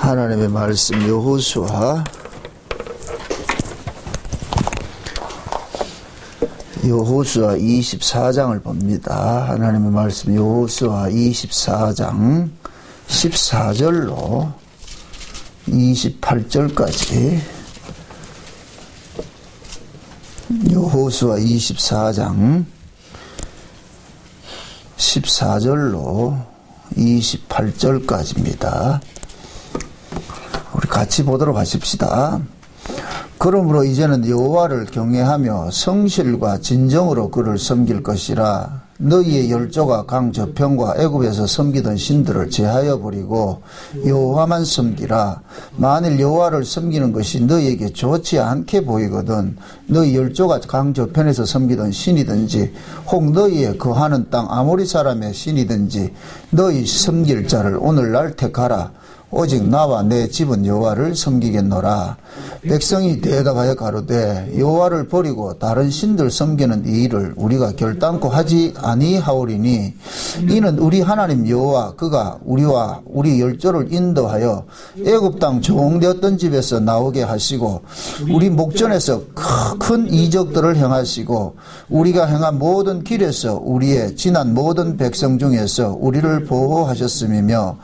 하나님의 말씀 여호수아 24장을 봅니다. 하나님의 말씀 여호수아 24장 14절로 28절까지 여호수아 24장 14절로 28절까지입니다. 우리 같이 보도록 하십시다. 그러므로 이제는 여호와를 경외하며 성실과 진정으로 그를 섬길 것이라. 너희의 열조가 강 저편과 애굽에서 섬기던 신들을 제하여 버리고 여호와만 섬기라. 만일 여호와를 섬기는 것이 너희에게 좋지 않게 보이거든 너희 열조가 강 저편에서 섬기던 신이든지 혹 너희의 거하는 땅 아모리 사람의 신이든지 너희 섬길 자를 오늘날 택하라. 오직 나와 내 집은 여호와를 섬기겠노라. 백성이 대답하여 가로되 여호와를 버리고 다른 신들 섬기는 이 일을 우리가 결단코 하지 아니하오리니 이는 우리 하나님 여호와 그가 우리와 우리 열조를 인도하여 애굽 땅 종되었던 집에서 나오게 하시고 우리 목전에서 큰 이적들을 행하시고 우리가 행한 모든 길에서 우리의 지난 모든 백성 중에서 우리를 보호하셨음이며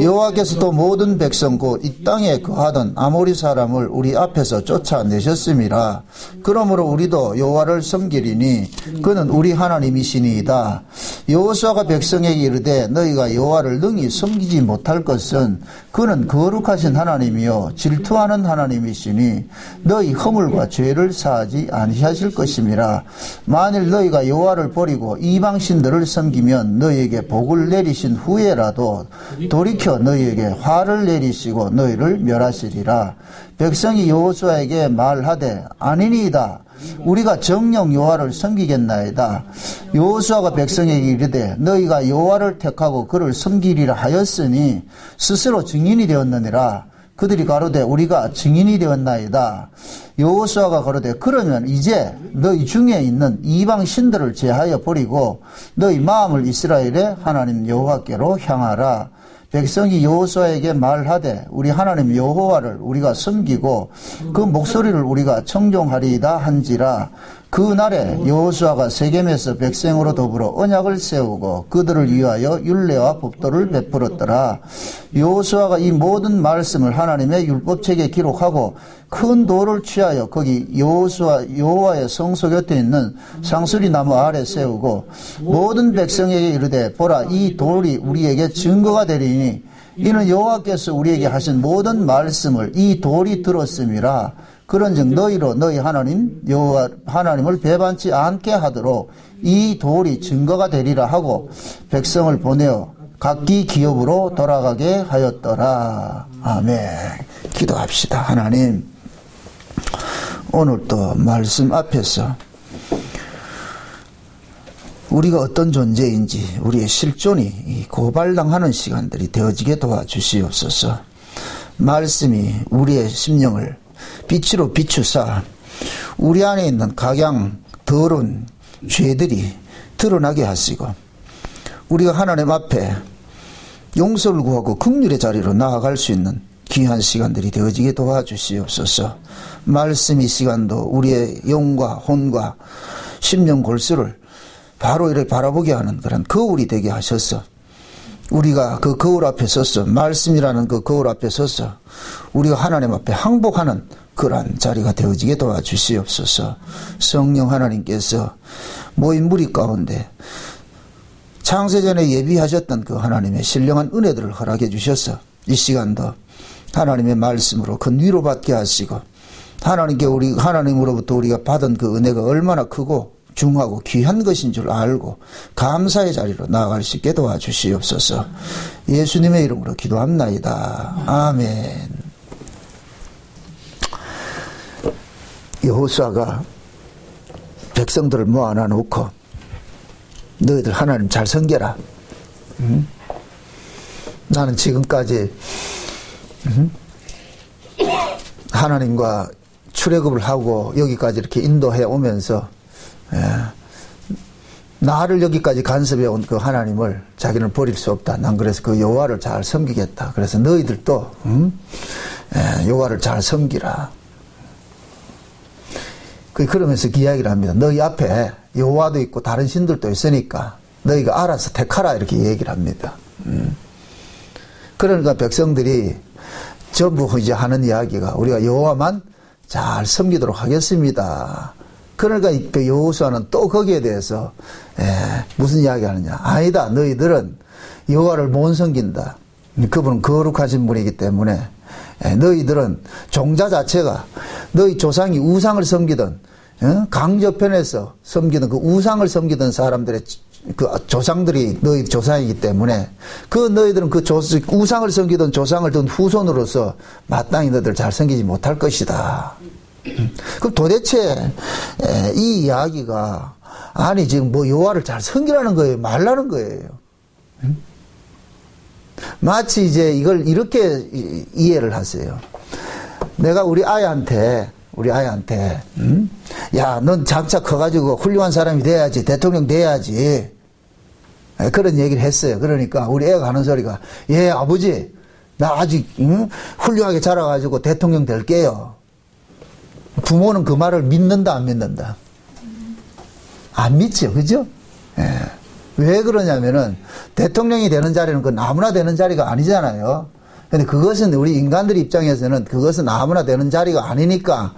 여호와께서도 모든 백성 곧 이 땅에 거하던 아모리 사람을 우리 앞에서 쫓아내셨음이라. 그러므로 우리도 여호와를 섬기리니 그는 우리 하나님이시니이다. 여호수아가 백성에게 이르되 너희가 여호와를 능히 섬기지 못할 것은 그는 거룩하신 하나님이요 질투하는 하나님이시니 너희 허물과 죄를 사하지 아니하실 것임이라. 만일 너희가 여호와를 버리고 이방 신들을 섬기면 너희에게 복을 내리신 후에라도 돌이켜 너희에게 화를 내리시고 너희를 멸하시리라. 백성이 여호수아에게 말하되 아니니이다. 우리가 정녕 여호와를 섬기겠나이다. 여호수아가 백성에게 이르되 너희가 여호와를 택하고 그를 섬기리라 하였으니 스스로 증인이 되었느니라. 그들이 가로되 우리가 증인이 되었나이다. 여호수아가 가로되 그러면 이제 너희 중에 있는 이방 신들을 제하여 버리고 너희 마음을 이스라엘의 하나님 여호와께로 향하라. 백성이 여호수아에게 말하되 우리 하나님 여호와를 우리가 섬기고 그 목소리를 우리가 청종하리이다 한지라. 그 날에 여호수아가 세겜에서 백성으로 더불어 언약을 세우고 그들을 위하여 율례와 법도를 베풀었더라. 여호수아가 이 모든 말씀을 하나님의 율법책에 기록하고 큰 돌을 취하여 거기 여호와의 성소 곁에 있는 상수리 나무 아래 세우고 모든 백성에게 이르되 보라 이 돌이 우리에게 증거가 되리니 이는 여호와께서 우리에게 하신 모든 말씀을 이 돌이 들었음이라. 그런즉 너희로 너희 하나님 여호와 하나님을 배반치 않게 하도록 이 돌이 증거가 되리라 하고 백성을 보내어 각기 기업으로 돌아가게 하였더라. 아멘. 기도합시다. 하나님, 오늘 또 말씀 앞에서 우리가 어떤 존재인지 우리의 실존이 고발당하는 시간들이 되어지게 도와주시옵소서. 말씀이 우리의 심령을 빛으로 비추사 우리 안에 있는 각양 더러운 죄들이 드러나게 하시고 우리가 하나님 앞에 용서를 구하고 긍휼의 자리로 나아갈 수 있는 귀한 시간들이 되어지게 도와주시옵소서. 말씀 이 시간도 우리의 영과 혼과 심령 골수를 바로 이렇게 바라보게 하는 그런 거울이 되게 하셔서 우리가 그 거울 앞에 서서 말씀이라는 그 거울 앞에 서서 우리가 하나님 앞에 항복하는 그러한 자리가 되어지게 도와주시옵소서. 성령 하나님께서 모인 무리 가운데 창세전에 예비하셨던 그 하나님의 신령한 은혜들을 허락해 주셔서 이 시간도 하나님의 말씀으로 큰 위로받게 하시고 하나님으로부터 우리가 받은 그 은혜가 얼마나 크고 중하고 귀한 것인 줄 알고 감사의 자리로 나아갈 수 있게 도와주시옵소서. 예수님의 이름으로 기도합나이다. 아멘. 여호수아가 백성들을 모아놔 놓고 너희들 하나님 잘 섬겨라. 나는 지금까지 하나님과 출애굽을 하고 여기까지 이렇게 인도해 오면서 나를 여기까지 간섭해 온 그 하나님을 자기는 버릴 수 없다. 난 그래서 그 여호와를 잘 섬기겠다. 그래서 너희들도 여호와를 잘 섬기라. 그러면서 그 이야기를 합니다. 너희 앞에 여호와도 있고 다른 신들도 있으니까 너희가 알아서 택하라 이렇게 얘기를 합니다. 그러니까 백성들이 전부 이제 하는 이야기가 우리가 여호와만 잘 섬기도록 하겠습니다. 그러니까 그 여호수아는 또 거기에 대해서 무슨 이야기 하느냐. 아니다. 너희들은 여호와를 못 섬긴다. 그분은 거룩하신 분이기 때문에 너희들은 종자 자체가 너희 조상이 우상을 섬기던 강저편에서 섬기던 그 우상을 섬기던 사람들의 그 조상들이 너희 조상이기 때문에 그 너희들은 그 우상을 섬기던 조상을 둔 후손으로서 마땅히 너희들 잘 섬기지 못할 것이다. 그럼 도대체 이 이야기가 아니 지금 뭐 여호와를 잘 섬기라는 거예요, 말라는 거예요. 마치 이제 이걸 이렇게 이해를 하세요. 내가 우리 아이한테 야, 넌 장차 커가지고 훌륭한 사람이 돼야지, 대통령 돼야지, 그런 얘기를 했어요. 그러니까 우리 애가 하는 소리가, 예 아버지 나 아직 훌륭하게 자라가지고 대통령 될게요. 부모는 그 말을 믿는다 안 믿는다? 안 믿죠, 그죠? 예. 왜 그러냐면은 대통령이 되는 자리는 그건 아무나 되는 자리가 아니잖아요. 근데 그것은 우리 인간들 입장에서는 그것은 아무나 되는 자리가 아니니까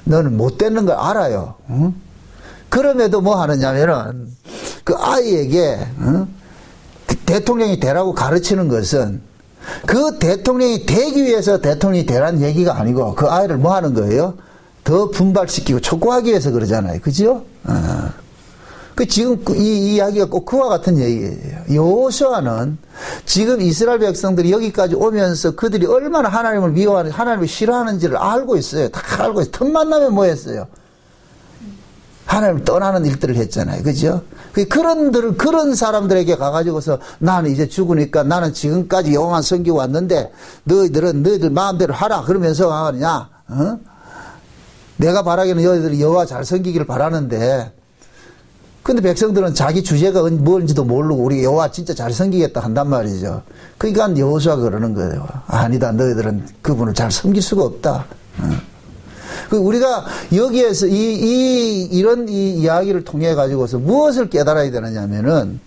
너는 못 되는 걸 알아요. 응? 그럼에도 뭐 하느냐면은 그 아이에게 대통령이 되라고 가르치는 것은 그 대통령이 되기 위해서 대통령이 되라는 얘기가 아니고 그 아이를 뭐 하는 거예요? 더 분발시키고 촉구하기 위해서 그러잖아요. 그죠? 지금 이 이야기가 꼭 그와 같은 얘기예요. 여호수아는 지금 이스라엘 백성들이 여기까지 오면서 그들이 얼마나 하나님을 미워하는, 하나님을 싫어하는지를 알고 있어요. 다 알고 있어요. 틈만 나면 뭐 했어요? 하나님을 떠나는 일들을 했잖아요. 그죠? 그런 사람들에게 가가지고서 나는 이제 죽으니까 나는 지금까지 여호와만 섬기고 왔는데 너희들은 너희들 마음대로 하라. 그러면서 하느냐? 내가 바라기는 너희들이 여호와 잘 섬기기를 바라는데 근데 백성들은 자기 주제가 뭔지도 모르고 우리 여호와 진짜 잘 섬기겠다 한단 말이죠. 그러니까 여호수아가 그러는 거예요. 아니다. 너희들은 그분을 잘 섬길 수가 없다. 우리가 여기에서 이런 이야기를 통해 가지고서 무엇을 깨달아야 되느냐면은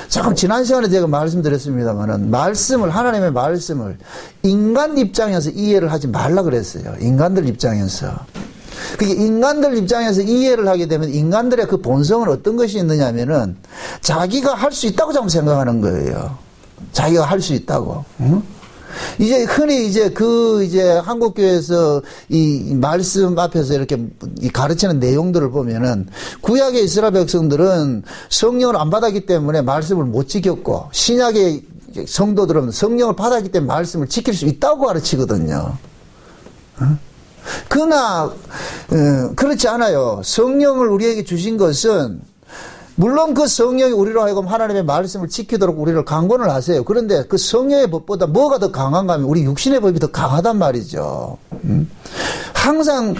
잠깐 지난 시간에 제가 말씀드렸습니다만은 하나님의 말씀을 인간 입장에서 이해를 하지 말라 그랬어요. 인간들 입장에서. 그게 인간들 입장에서 이해를 하게 되면 인간들의 그 본성은 어떤 것이 있느냐면은 자기가 할 수 있다고 자꾸 생각하는 거예요. 자기가 할 수 있다고. 응? 이제 흔히 이제 한국교회에서 이 말씀 앞에서 이렇게 가르치는 내용들을 보면은 구약의 이스라엘 백성들은 성령을 안 받았기 때문에 말씀을 못 지켰고 신약의 성도들은 성령을 받았기 때문에 말씀을 지킬 수 있다고 가르치거든요. 응? 그러나 그렇지 않아요. 성령을 우리에게 주신 것은 물론 그 성령이 우리로 하여금 하나님의 말씀을 지키도록 우리를 강권을 하세요. 그런데 그 성령의 법보다 뭐가 더 강한가 하면 우리 육신의 법이 더 강하단 말이죠. 항상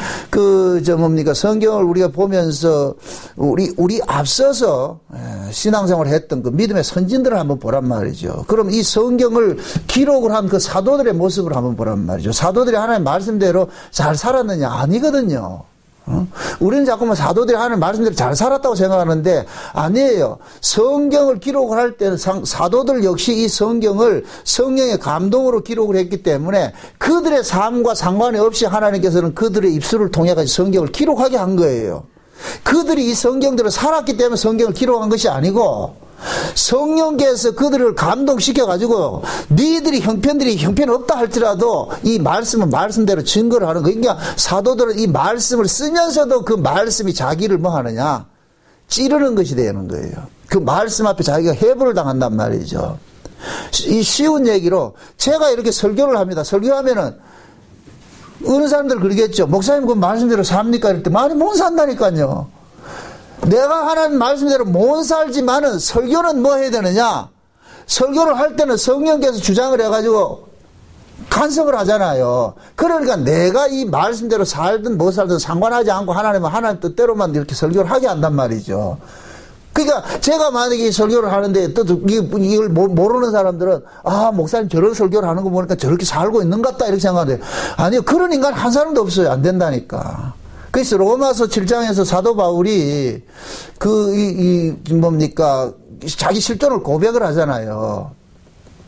성경을 우리가 보면서 우리 앞서서 신앙생활을 했던 그 믿음의 선진들을 한번 보란 말이죠. 그럼 이 성경을 기록을 한 그 사도들의 모습을 한번 보란 말이죠. 사도들이 하나님의 말씀대로 잘 살았느냐? 아니거든요. 우리는 자꾸만 사도들이 하는 말씀대로 잘 살았다고 생각하는데 아니에요. 성경을 기록을 할 때는 사도들 역시 이 성경을 성령의 감동으로 기록을 했기 때문에 그들의 삶과 상관이 없이 하나님께서는 그들의 입술을 통해 가지고 성경을 기록하게 한 거예요. 그들이 이 성경대로 살았기 때문에 성경을 기록한 것이 아니고 성령께서 그들을 감동시켜가지고 너희들이 형편이 없다 할지라도 이 말씀은 말씀대로 증거를 하는 거예요. 그러니까 사도들은 이 말씀을 쓰면서도 그 말씀이 자기를 뭐 하느냐 찌르는 것이 되는 거예요. 그 말씀 앞에 자기가 해부를 당한단 말이죠. 이 쉬운 얘기로 제가 이렇게 설교를 합니다. 설교하면은 어느 사람들 그러겠죠. 목사님 그 말씀대로 삽니까? 이럴 때 많이 못 산다니까요. 내가 하나님 말씀대로 못 살지만은 설교는 뭐 해야 되느냐? 설교를 할 때는 성령께서 주장을 해가지고 간섭을 하잖아요. 그러니까 내가 이 말씀대로 살든 못 살든 상관하지 않고 하나님은 하나님 뜻대로만 이렇게 설교를 하게 한단 말이죠. 그러니까 제가 만약에 설교를 하는데 또 이걸 모르는 사람들은 아 목사님 저런 설교를 하는 거 보니까 저렇게 살고 있는 것 같다 이렇게 생각하는데 아니요 그런 인간 한 사람도 없어요. 안 된다니까. 그래서 로마서 7장에서 사도 바울이 뭡니까 자기 실존을 고백을 하잖아요.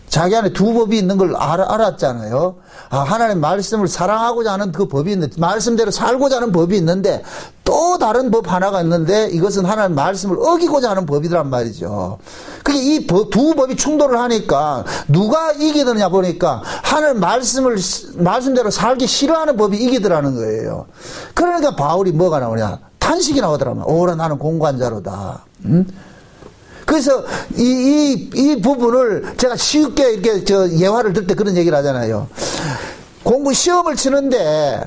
자기 안에 두 법이 있는 걸 알았잖아요. 아, 하나님 말씀을 사랑하고자 하는 그 법이 있는데, 말씀대로 살고자 하는 법이 있는데, 또 다른 법 하나가 있는데, 이것은 하나님 말씀을 어기고자 하는 법이란 말이죠. 그게 이 두 법이 충돌을 하니까, 누가 이기느냐 보니까, 하나님 말씀대로 살기 싫어하는 법이 이기더라는 거예요. 그러니까 바울이 뭐가 나오냐? 탄식이 나오더라면, 오라 나는 공관자로다. 그래서 이 부분을 제가 쉽게 이렇게 예화를 들 때 그런 얘기를 하잖아요. 시험을 치는데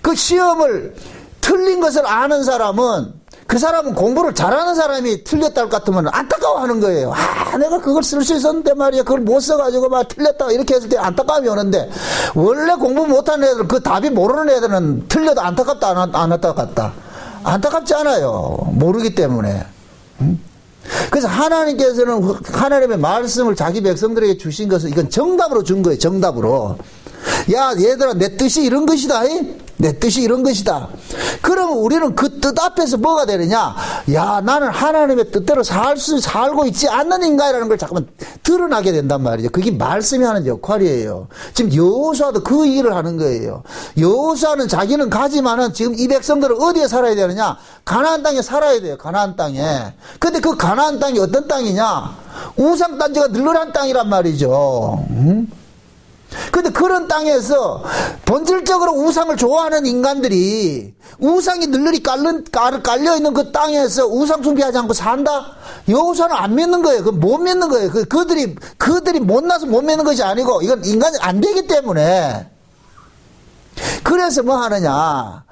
그 시험을 틀린 것을 아는 사람은 그 사람은 공부를 잘하는 사람이 틀렸다 할 것 같으면 안타까워하는 거예요. 아, 내가 그걸 쓸 수 있었는데 말이야. 그걸 못 써가지고 막 틀렸다 이렇게 했을 때 안타까움이 오는데 원래 공부 못하는 애들은 그 답이 모르는 애들은 틀려도 안타깝다 안 안타깝다. 안타깝지 않아요. 모르기 때문에. 그래서 하나님께서는 하나님의 말씀을 자기 백성들에게 주신 것을 이건 정답으로 준 거예요. 정답으로. 야 얘들아 내 뜻이 이런 것이다. 내 뜻이 이런 것이다. 그러면 우리는 그 뜻 앞에서 뭐가 되느냐? 야 나는 하나님의 뜻대로 살고 있지 않는 인간이라는 걸 잠깐만 드러나게 된단 말이죠. 그게 말씀이 하는 역할이에요. 지금 여호수아도 그 일을 하는 거예요. 여호수아는 자기는 가지만은 지금 이 백성들은 어디에 살아야 되느냐? 가나안 땅에 살아야 돼요. 가나안 땅에. 근데 그 가나안 땅이 어떤 땅이냐? 우상 단지가 널널한 땅이란 말이죠. 근데 그런 땅에서 본질적으로 우상을 좋아하는 인간들이 우상이 널널히 깔려있는 그 땅에서 우상 숭배하지 않고 산다? 여호수아는 안 믿는 거예요. 그 못 믿는 거예요. 그들이 못나서 못 믿는 것이 아니고 이건 인간이 안 되기 때문에. 그래서 뭐 하느냐?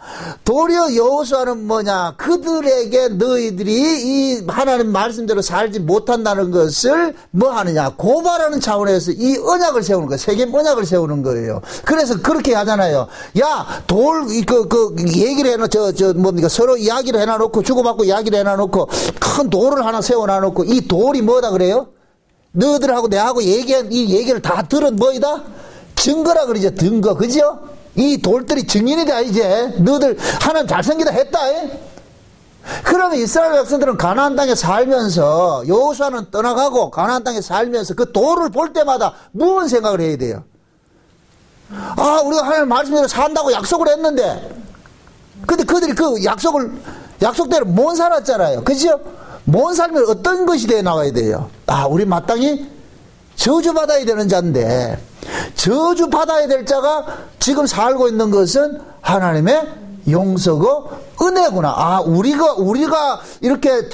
도리어 여호수아는 뭐냐? 그들에게 너희들이 이 하나님 말씀대로 살지 못한다는 것을 뭐 하느냐? 고발하는 차원에서 이 언약을 세우는 거예요. 세겜 언약을 세우는 거예요. 그래서 그렇게 하잖아요. 야, 얘기를 뭡니까? 서로 이야기를 해놔놓고, 주고받고 이야기를 해놔놓고, 큰 돌을 하나 세워놔놓고, 이 돌이 뭐다 그래요? 너희들하고 내하고 이 얘기를 다 들은 뭐이다? 증거라 그러죠. 증거. 그죠? 이 돌들이 증인이다 이제. 너희들 하나님 잘생기다 했다. 그러면 이스라엘 백성들은 가나안 땅에 살면서 여호수아는 떠나가고 가나안 땅에 살면서 그 돌을 볼 때마다 무슨 생각을 해야 돼요? 아 우리가 하나님 말씀대로 산다고 약속을 했는데 근데 그들이 그 약속대로 못 살았잖아요. 그죠? 못 살면 어떤 것이 되어 나와야 돼요? 아 우리 마땅히 저주받아야 되는 자인데 저주받아야 될 자가 지금 살고 있는 것은 하나님의 용서고 은혜구나. 아, 우리가 이렇게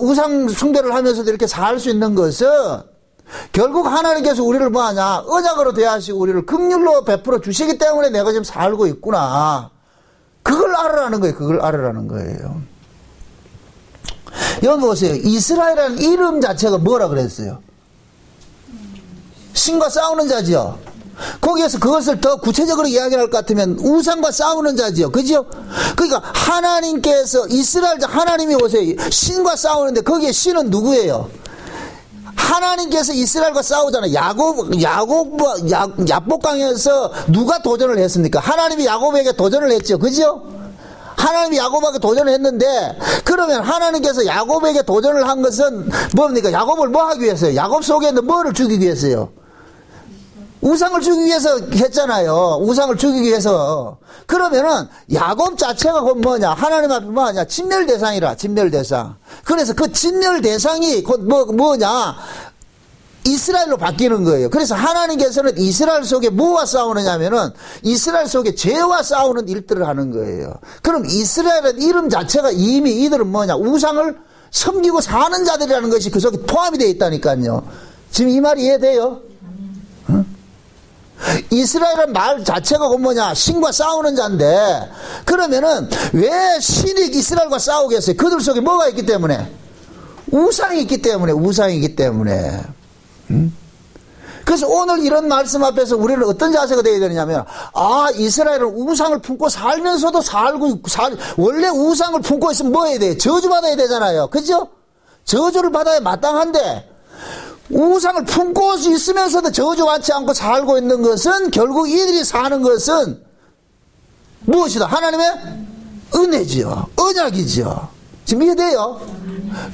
우상 숭배를 하면서도 이렇게 살 수 있는 것은 결국 하나님께서 우리를 뭐하냐? 언약으로 대하시고 우리를 긍휼로 베풀어 주시기 때문에 내가 지금 살고 있구나. 그걸 알으라는 거예요. 그걸 알으라는 거예요. 여러분 보세요. 이스라엘이라는 이름 자체가 뭐라 그랬어요? 신과 싸우는 자지요. 거기에서 그것을 더 구체적으로 이야기할 것 같으면 우상과 싸우는 자지요. 그죠? 그러니까 하나님께서 하나님이 오세요. 신과 싸우는데 거기에 신은 누구예요? 하나님께서 이스라엘과 싸우잖아요. 야복강에서 누가 도전을 했습니까? 하나님이 야곱에게 도전을 했죠. 그죠? 하나님이 야곱에게 도전을 했는데 그러면 하나님께서 야곱에게 도전을 한 것은 뭡니까? 야곱을 뭐 하기 위해서요? 야곱 속에 있는 뭐를 죽이기 위해서요? 우상을 죽이기 위해서 했잖아요. 우상을 죽이기 위해서. 그러면은 야곱 자체가 곧 뭐냐? 하나님 앞에 뭐냐? 진멸 대상이라. 진멸 대상. 그래서 그 진멸 대상이 곧 뭐냐? 이스라엘로 바뀌는 거예요. 그래서 하나님께서는 이스라엘 속에 뭐와 싸우느냐면은 이스라엘 속에 죄와 싸우는 일들을 하는 거예요. 그럼 이스라엘은 이름 자체가 이미 이들은 뭐냐? 우상을 섬기고 사는 자들이라는 것이 그 속에 포함이 되어 있다니까요. 지금 이 말이 이해돼요? 응? 이스라엘은 말 자체가 뭐냐? 신과 싸우는 자인데 그러면은 왜 신이 이스라엘과 싸우겠어요? 그들 속에 뭐가 있기 때문에? 우상이 있기 때문에. 그래서 오늘 이런 말씀 앞에서 우리는 어떤 자세가 되어야 되느냐면 아 이스라엘은 우상을 품고 살면서도 원래 우상을 품고 있으면 뭐 해야 돼요? 저주받아야 되잖아요. 그죠? 저주를 받아야 마땅한데 우상을 품고 있으면서도 저주받지 않고 살고 있는 것은 결국 이들이 사는 것은 무엇이다? 하나님의 은혜지요. 언약이지요. 지금 이해돼요?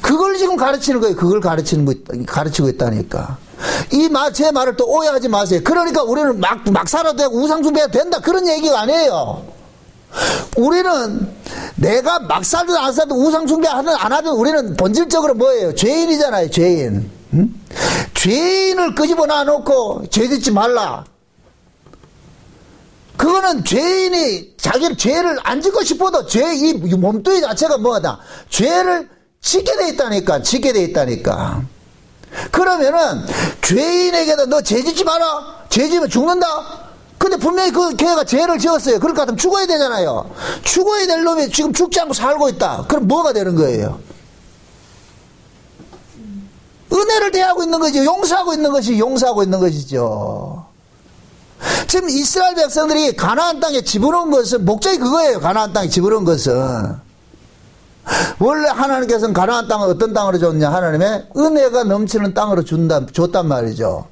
그걸 지금 가르치는 거예요. 그걸 가르치고 있다니까. 제 말을 또 오해하지 마세요. 그러니까 우리는 막 살아도 되고 우상숭배가 된다. 그런 얘기가 아니에요. 우리는 내가 막 살든 안 살든 우상숭배 안 하든 우리는 본질적으로 뭐예요? 죄인이잖아요. 죄인. 응? 죄인을 끄집어 놔놓고 죄 짓지 말라. 그거는 죄인이 자기를 죄를 안 짓고 싶어도 이 몸뚱이 자체가 뭐다? 죄를 짓게 돼 있다니까. 짓게 돼 있다니까. 그러면은 죄인에게도 너 죄 짓지 마라. 죄 지으면 죽는다. 근데 분명히 걔가 죄를 지었어요. 그럴 것 같으면 죽어야 되잖아요. 죽어야 될 놈이 지금 죽지 않고 살고 있다. 그럼 뭐가 되는 거예요? 은혜를 대하고 있는 거죠. 용서하고 있는 것이죠. 지금 이스라엘 백성들이 가나안 땅에 집어넣은 것은 목적이 그거예요. 가나안 땅에 집어넣은 것은 원래 하나님께서는 가나안 땅을 어떤 땅으로 줬냐? 하나님의 은혜가 넘치는 땅으로 줬단 말이죠.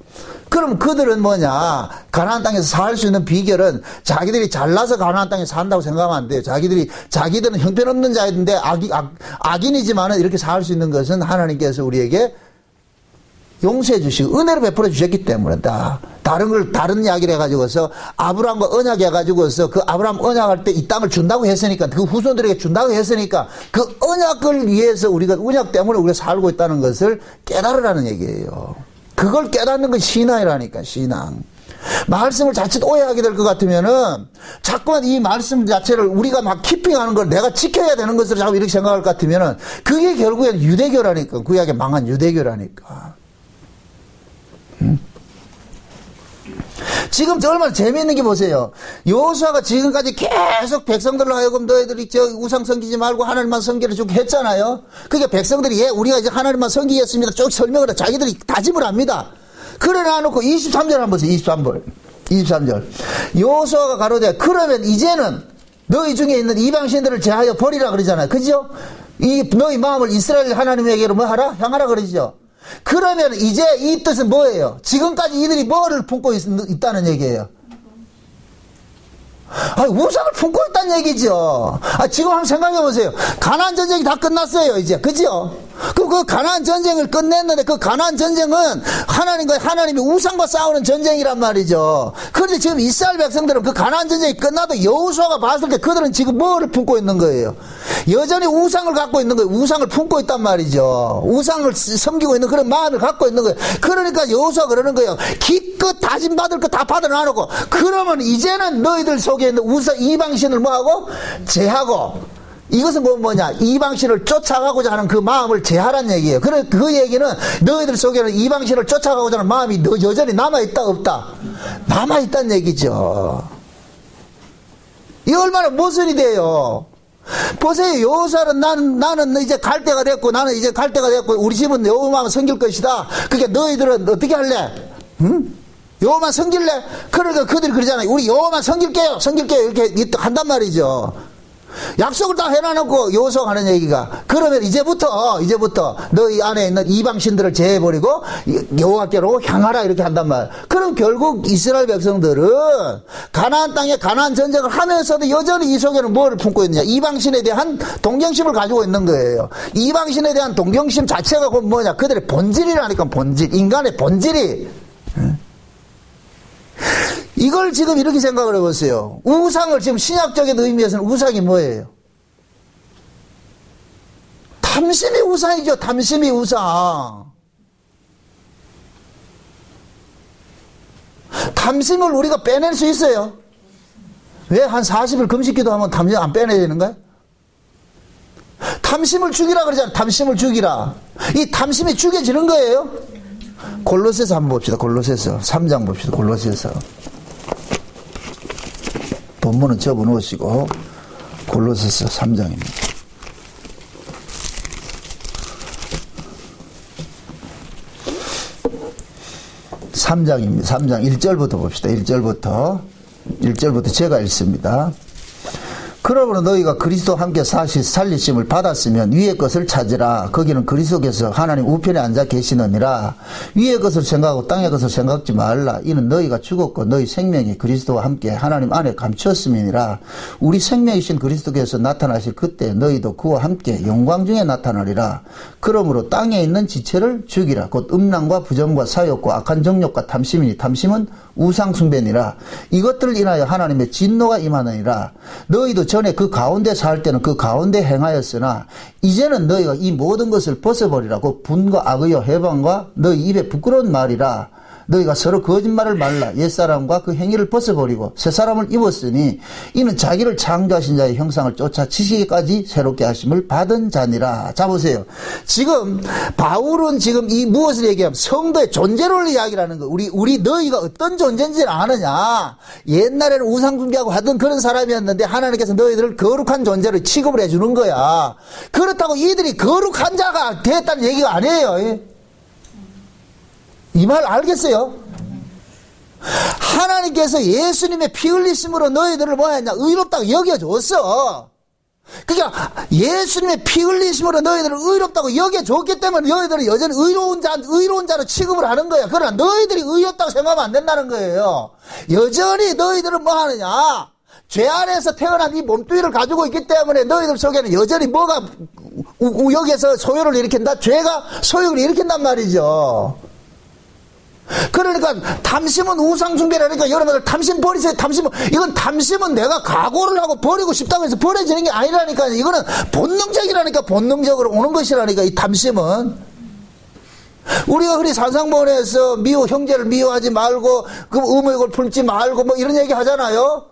그럼 그들은 뭐냐? 가나안 땅에서 살 수 있는 비결은 자기들이 잘나서 가나안 땅에 산다고 생각하면 안 돼요. 자기들은 형편없는 자인데 악인이지만은 이렇게 살 수 있는 것은 하나님께서 우리에게 용서해 주시고 은혜를 베풀어 주셨기 때문에 다른 이야기를 해가지고서 아브라함과 언약 해가지고서 그 아브라함 언약할 때 이 땅을 준다고 했으니까 그 후손들에게 준다고 했으니까 그 언약을 위해서 언약 때문에 우리가 살고 있다는 것을 깨달으라는 얘기예요. 그걸 깨닫는 건 신앙이라니까. 신앙. 말씀을 자칫 오해하게 될 것 같으면은 자꾸만 이 말씀 자체를 우리가 막 키핑하는 걸 내가 지켜야 되는 것으로 자꾸 이렇게 생각할 것 같으면은 그게 결국엔 유대교라니까. 구약의 망한 유대교라니까. 지금 얼마나 재미있는 게 보세요. 여호수아가 지금까지 계속 백성들로 하여금 너희들이 우상 섬기지 말고 하나님만 섬기라 쭉 했잖아요. 그게 백성들이 우리가 이제 하나님만 섬기겠습니다 쭉 설명을 해. 자기들이 다짐을 합니다. 그래 놔놓고 23절 한번 보세요. 23절 여호수아가 가로되 그러면 이제는 너희 중에 있는 이방신들을 제하여 버리라 그러잖아요. 그죠? 너희 마음을 이스라엘 하나님에게로 뭐 하라? 향하라 그러죠. 그러면 이제 이 뜻은 뭐예요? 지금까지 이들이 뭐를 품고 있다는 얘기예요? 우상을 품고 있다는 얘기죠. 지금 한번 생각해 보세요. 가나안 전쟁이 다 끝났어요, 이제. 그죠? 그 가나안 전쟁을 끝냈는데 그 가나안 전쟁은 하나님이 우상과 싸우는 전쟁이란 말이죠. 그런데 지금 이스라엘 백성들은 그 가나안 전쟁이 끝나도 여호수아가 봤을 때 그들은 지금 뭐를 품고 있는 거예요? 여전히 우상을 갖고 있는 거예요. 우상을 품고 있단 말이죠. 우상을 섬기고 있는 그런 마음을 갖고 있는 거예요. 그러니까 여호수아가 그러는 거예요. 기껏 다짐 받을 거 다 받아놔놓고 그러면 이제는 너희들 속에 있는 이방신을 뭐하고? 제하고. 이것은 뭐냐? 이방신을 쫓아가고자 하는 그 마음을 제하란 얘기예요. 그 얘기는 너희들 속에는 이방신을 쫓아가고자 하는 마음이 여전히 남아있다 없다? 남아있다는 얘기죠. 이 얼마나 모순이 돼요. 보세요. 여호수아는 나는 이제 갈 때가 됐고 우리 집은 여호와만 섬길 것이다. 그러니까 너희들은 어떻게 할래? 응? 여호와만 섬길래? 그러니까 그들이 그러잖아요. 우리 여호와만 섬길게요 이렇게 한단 말이죠. 약속을 다 해놔놓고 여호수아가 하는 얘기가 그러면 이제부터 너희 안에 있는 이방신들을 제해버리고 여호와께로 향하라 이렇게 한단 말. 그럼 결국 이스라엘 백성들은 가나안 땅에 가나안 전쟁을 하면서도 여전히 이 속에는 뭐를 품고 있느냐? 이방신에 대한 동경심을 가지고 있는 거예요. 이방신에 대한 동경심 자체가 뭐냐? 그들의 본질이라니까. 본질. 인간의 본질이. 이걸 지금 이렇게 생각을 해보세요. 우상을 지금 신약적인 의미에서는 우상이 뭐예요? 탐심이 우상이죠. 탐심이 우상. 탐심을 우리가 빼낼 수 있어요? 왜 한 40일 금식기도 하면 탐심 안 빼내야 되는 거야? 탐심을 죽이라 그러잖아요. 탐심을 죽이라. 이 탐심이 죽여지는 거예요. 골로새서 한번 봅시다. 골로새서 3장 봅시다. 골로새서. 본문은 접어 놓으시고 골로새서 3장입니다. 3장입니다. 3장 1절부터 봅시다. 1절부터 제가 읽습니다. 그러므로 너희가 그리스도와 함께 살리심을 받았으면 위의 것을 찾으라. 거기는 그리스도께서 하나님 우편에 앉아 계시느니라. 위의 것을 생각하고 땅의 것을 생각지 말라. 이는 너희가 죽었고 너희 생명이 그리스도와 함께 하나님 안에 감추었음이니라. 우리 생명이신 그리스도께서 나타나실 그때 너희도 그와 함께 영광 중에 나타나리라. 그러므로 땅에 있는 지체를 죽이라. 곧 음란과 부정과 사욕과 악한 정욕과 탐심이니 탐심은 우상 숭배니라. 이것들을 인하여 하나님의 진노가 임하느니라. 너희도 전에 그 가운데 살 때는 그 가운데 행하였으나 이제는 너희가 이 모든 것을 벗어버리라고 분과 악의와 해방과 너희 입에 부끄러운 말이라. 너희가 서로 거짓말을 말라. 옛사람과 그 행위를 벗어버리고 새사람을 입었으니 이는 자기를 창조하신 자의 형상을 쫓아 지식까지 새롭게 하심을 받은 자니라. 자 보세요. 지금 바울은 지금 이 무엇을 얘기하면 성도의 존재를 이야기하는 거. 우리 너희가 어떤 존재인지를 아느냐. 옛날에는 우상숭배하고 하던 그런 사람이었는데 하나님께서 너희들을 거룩한 존재로 취급을 해주는 거야. 그렇다고 이들이 거룩한 자가 됐다는 얘기가 아니에요. 이 말 알겠어요? 하나님께서 예수님의 피 흘리심으로 너희들을 뭐했냐? 의롭다고 여겨줬어. 그러니까 예수님의 피 흘리심으로 너희들을 의롭다고 여겨줬기 때문에 너희들은 여전히 의로운 자로 취급을 하는 거야. 그러나 너희들이 의롭다고 생각하면 안 된다는 거예요. 여전히 너희들은 뭐 하느냐? 죄 안에서 태어난 이 몸뚱이를 가지고 있기 때문에 너희들 속에는 여전히 뭐가 여기에서 소요를 일으킨다? 죄가 소요를 일으킨단 말이죠. 그러니까 탐심은 우상숭배라니까 여러분들 탐심 버리세요. 이건 탐심은 내가 각오를 하고 버리고 싶다고 해서 버려지는 게 아니라니까. 이거는 본능적이라니까. 본능적으로 오는 것이라니까. 이 탐심은 우리가 흔히 산상본에서 형제를 미워하지 말고 그 의무욕을 풀지 말고 뭐 이런 얘기 하잖아요.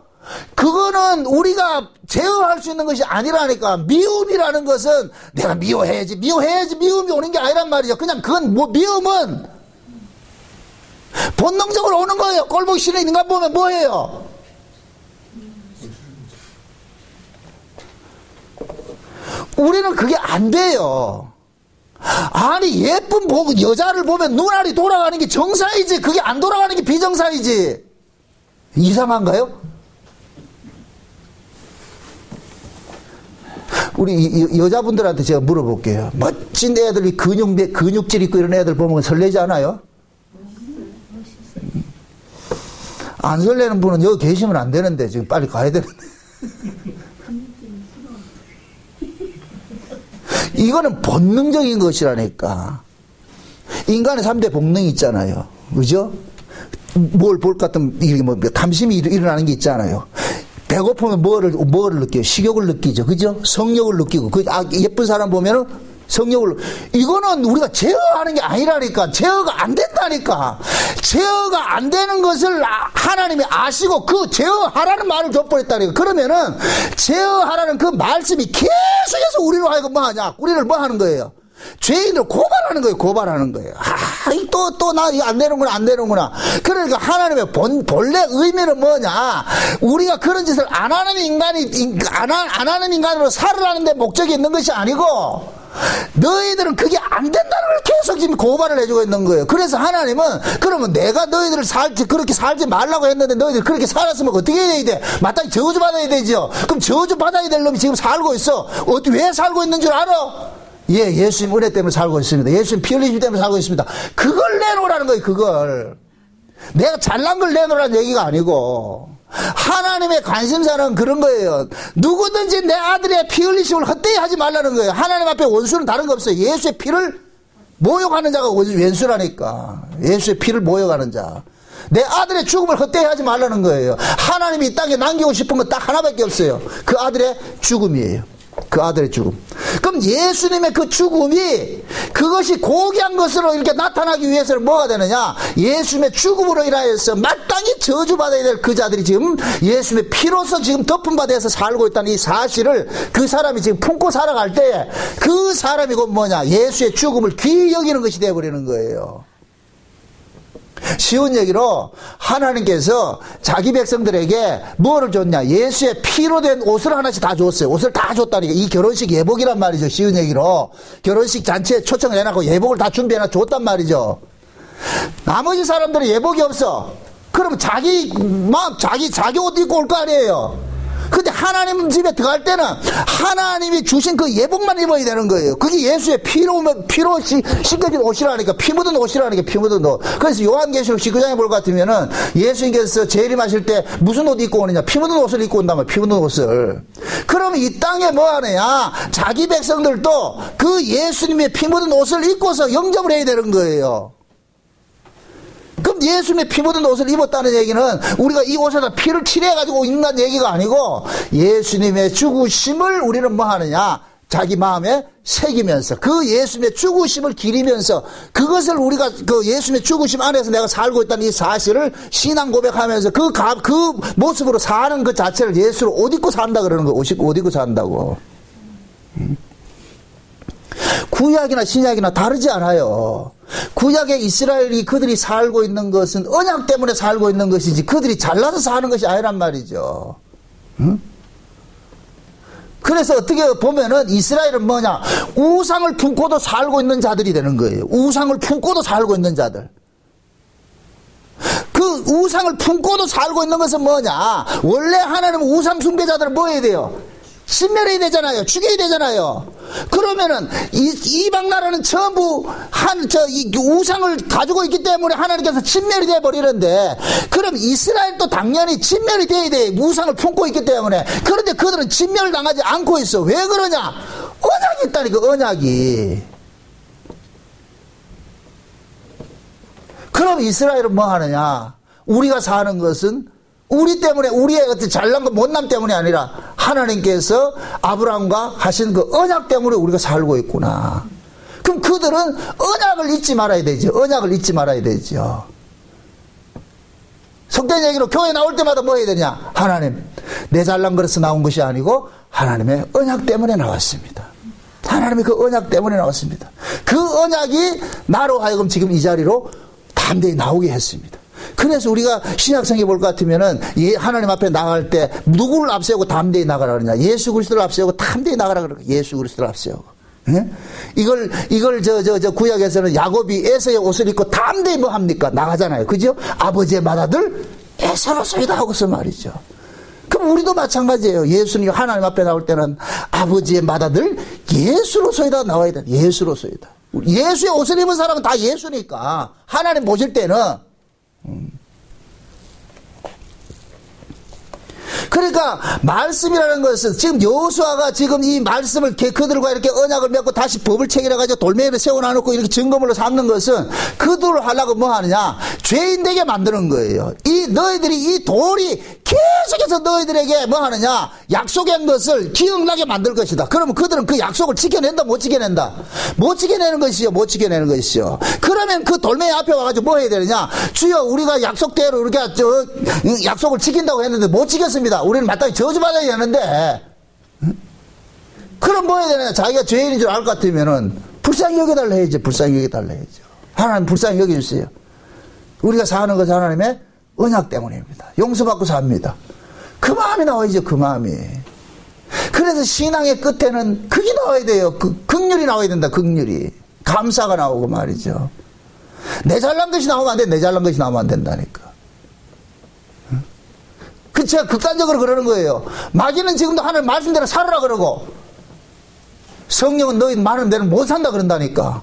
그거는 우리가 제어할 수 있는 것이 아니라니까. 미움이라는 것은 내가 미워해야지 미움이 오는 게 아니란 말이죠. 그냥 그건 미움은 본능적으로 오는 거예요. 꼴보기 싫은 인간 보면 뭐예요? 우리는 그게 안 돼요. 아니 예쁜 여자를 보면 눈알이 돌아가는 게 정상이지 그게 안 돌아가는 게 비정상이지. 이상한가요? 우리 여자분들한테 제가 물어볼게요. 멋진 애들이 근육질 있고 이런 애들 보면 설레지 않아요? 안 설레는 분은 여기 계시면 안 되는데 지금 빨리 가야 되는데. 이거는 본능적인 것이라니까. 인간의 3대 본능이 있잖아요. 그죠? 뭘 볼 것 같으면 이게 뭐 탐심이 일어나는 게 있잖아요. 배고프면 뭐를 느껴요? 식욕을 느끼죠. 그죠? 성욕을 느끼고. 예쁜 사람 보면은 성욕을, 이거는 우리가 제어하는 게 아니라니까. 제어가 안 된다니까. 제어가 안 되는 것을 하나님이 아시고 그 제어하라는 말을 줘버렸다니까. 그러면은 제어하라는 그 말씀이 계속해서 우리로 하여금 뭐 하냐? 우리를 뭐 하는 거예요? 죄인을 고발하는 거예요. 고발하는 거예요. 또 나 이거 안 되는구나. 그러니까 하나님의 본래 의미는 뭐냐? 우리가 그런 짓을 안 하는 안 하는 인간으로 살아가는데 목적이 있는 것이 아니고 너희들은 그게 안 된다는 걸 계속 지금 고발을 해주고 있는 거예요. 그래서 하나님은 그러면 내가 너희들을 그렇게 살지 말라고 했는데 너희들 그렇게 살았으면 어떻게 해야 돼? 마땅히 저주받아야 되죠. 그럼 저주받아야 될 놈이 지금 살고 있어. 왜 살고 있는 줄 알아? 예수님 은혜 때문에 살고 있습니다. 예수님 피 흘리심 때문에 살고 있습니다. 그걸 내놓으라는 거예요. 그걸. 내가 잘난 걸 내놓으라는 얘기가 아니고 하나님의 관심사는 그런 거예요. 누구든지 내 아들의 피 흘리심을 헛되이 하지 말라는 거예요. 하나님 앞에 원수는 다른 거 없어요. 예수의 피를 모욕하는 자가 원수라니까. 예수의 피를 모욕하는 자. 내 아들의 죽음을 헛되이 하지 말라는 거예요. 하나님이 이 땅에 남기고 싶은 건 딱 하나밖에 없어요. 그 아들의 죽음이에요. 그 아들의 죽음. 그럼 예수님의 그 죽음이 그것이 고귀한 것으로 이렇게 나타나기 위해서는 뭐가 되느냐? 예수님의 죽음으로 인하여서 마땅히 저주받아야 될 그 자들이 지금 예수님의 피로서 지금 덮음받아서 살고 있다는 이 사실을 그 사람이 지금 품고 살아갈 때 그 사람이 곧 뭐냐? 예수의 죽음을 귀히 여기는 것이 되어버리는 거예요. 쉬운 얘기로 하나님께서 자기 백성들에게 뭐를 줬냐? 예수의 피로 된 옷을 하나씩 다 줬어요. 옷을 다 줬다니까. 이 결혼식 예복이란 말이죠. 쉬운 얘기로 결혼식 잔치에 초청을 해놨고 예복을 다 준비해놔 줬단 말이죠. 나머지 사람들은 예복이 없어. 그러면 자기 옷 입고 올 거 아니에요. 근데 하나님 집에 들어갈 때는 하나님이 주신 그 예복만 입어야 되는 거예요. 그게 예수의 피로 씻겨진 옷이라니까, 피 묻은 옷이라니까, 피 묻은 옷. 그래서 요한계시록 19장에 볼 것 같으면은 예수님께서 재림하실 때 무슨 옷 입고 오느냐? 피 묻은 옷을 입고 온다면 피 묻은 옷을. 그러면 이 땅에 뭐 하느냐? 자기 백성들도 그 예수님의 피 묻은 옷을 입고서 영접을 해야 되는 거예요. 그럼 예수님의 피 묻은 옷을 입었다는 얘기는 우리가 이 옷에다 피를 칠해가지고 입는다는 얘기가 아니고 예수님의 죽으심을 우리는 뭐 하느냐? 자기 마음에 새기면서 그 예수님의 죽으심을 기리면서 그것을 우리가 그 예수님의 죽으심 안에서 내가 살고 있다는 이 사실을 신앙 고백하면서 그 모습으로 사는 그 자체를 예수로 옷 입고 산다 그러는 거. 옷 입고 산다고. 구약이나 신약이나 다르지 않아요. 구약의 이스라엘이 그들이 살고 있는 것은 언약 때문에 살고 있는 것이지 그들이 잘나서 사는 것이 아니란 말이죠. 응? 그래서 어떻게 보면은 이스라엘은 뭐냐? 우상을 품고도 살고 있는 자들이 되는 거예요. 우상을 품고도 살고 있는 자들. 그 우상을 품고도 살고 있는 것은 뭐냐? 원래 하나님은 우상 숭배자들을 뭐 해야 돼요? 신멸해야 되잖아요. 죽여야 되잖아요. 그러면은 이방 나라는 전부 이 우상을 가지고 있기 때문에 하나님께서 진멸이 돼 버리는데, 그럼 이스라엘도 당연히 진멸이 돼야 돼. 우상을 품고 있기 때문에. 그런데 그들은 진멸을 당하지 않고 있어. 왜 그러냐? 언약이 있다니까, 언약이. 그럼 이스라엘은 뭐 하느냐? 우리가 사는 것은 우리 때문에, 우리의 어떤 잘난 것 못남 때문이 아니라 하나님께서 아브라함과 하신 그 언약 때문에 우리가 살고 있구나. 그럼 그들은 언약을 잊지 말아야 되죠. 언약을 잊지 말아야 되죠. 속된 얘기로 교회 나올 때마다 뭐 해야 되냐? 하나님, 내 잘난 것에서 나온 것이 아니고 하나님의 언약 때문에 나왔습니다. 하나님의 그 언약 때문에 나왔습니다. 그 언약이 나로 하여금 지금 이 자리로 담대히 나오게 했습니다. 그래서 우리가 신약성에 볼 것 같으면은 하나님 앞에 나갈 때 누구를 앞세우고 담대히 나가라 그러냐? 예수 그리스도를 앞세우고 담대히 나가라 그러냐? 예수 그리스도를 앞세우고. 예? 이걸 구약에서는 야곱이 에서의 옷을 입고 담대히 뭐 합니까? 나가잖아요. 그죠? 아버지의 맏아들 에서로소이다 하고서 말이죠. 그럼 우리도 마찬가지예요. 예수님 하나님 앞에 나올 때는 아버지의 맏아들 예수로소이다 나와야 돼. 예수로소이다. 예수의 옷을 입은 사람은 다 예수니까 하나님 보실 때는. 그러니까 말씀이라는 것은 지금 여호수아가 지금 이 말씀을 그들과 이렇게 언약을 맺고 다시 법을 체결해 가지고 돌멩이를 세워놔놓고 이렇게 증거물로 삼는 것은 그들을 하려고 뭐 하느냐? 죄인 되게 만드는 거예요. 너희들이 이 돌이 계속해서 너희들에게 뭐 하느냐? 약속한 것을 기억나게 만들 것이다. 그러면 그들은 그 약속을 지켜낸다, 못 지켜낸다? 못 지켜내는 것이요, 못 지켜내는 것이요. 그러면 그 돌멩이 앞에 와가지고 뭐 해야 되느냐? 주여, 우리가 약속대로 이렇게 약속을 지킨다고 했는데 못 지켰습니다. 우리는 마땅히 저주받아야 하는데, 그럼 뭐 해야 되느냐? 자기가 죄인인 줄 알 것 같으면은 불쌍히 여겨달라 해야죠. 불쌍히 여겨달라 해야죠. 하나님 불쌍히 여겨주세요. 우리가 사는 것은 하나님의 언약 때문입니다. 용서받고 삽니다. 그 마음이 나와야죠. 그 마음이. 그래서 신앙의 끝에는 그게 나와야 돼요. 긍휼이 나와야 된다. 긍휼이. 감사가 나오고 말이죠. 내 잘난 것이 나오면 안 돼. 내 잘난 것이 나오면 안 된다니까. 제가 극단적으로 그러는 거예요. 마귀는 지금도 하나님 말씀대로 살아라 그러고, 성령은 너희 말씀대로 못 산다 그런다니까.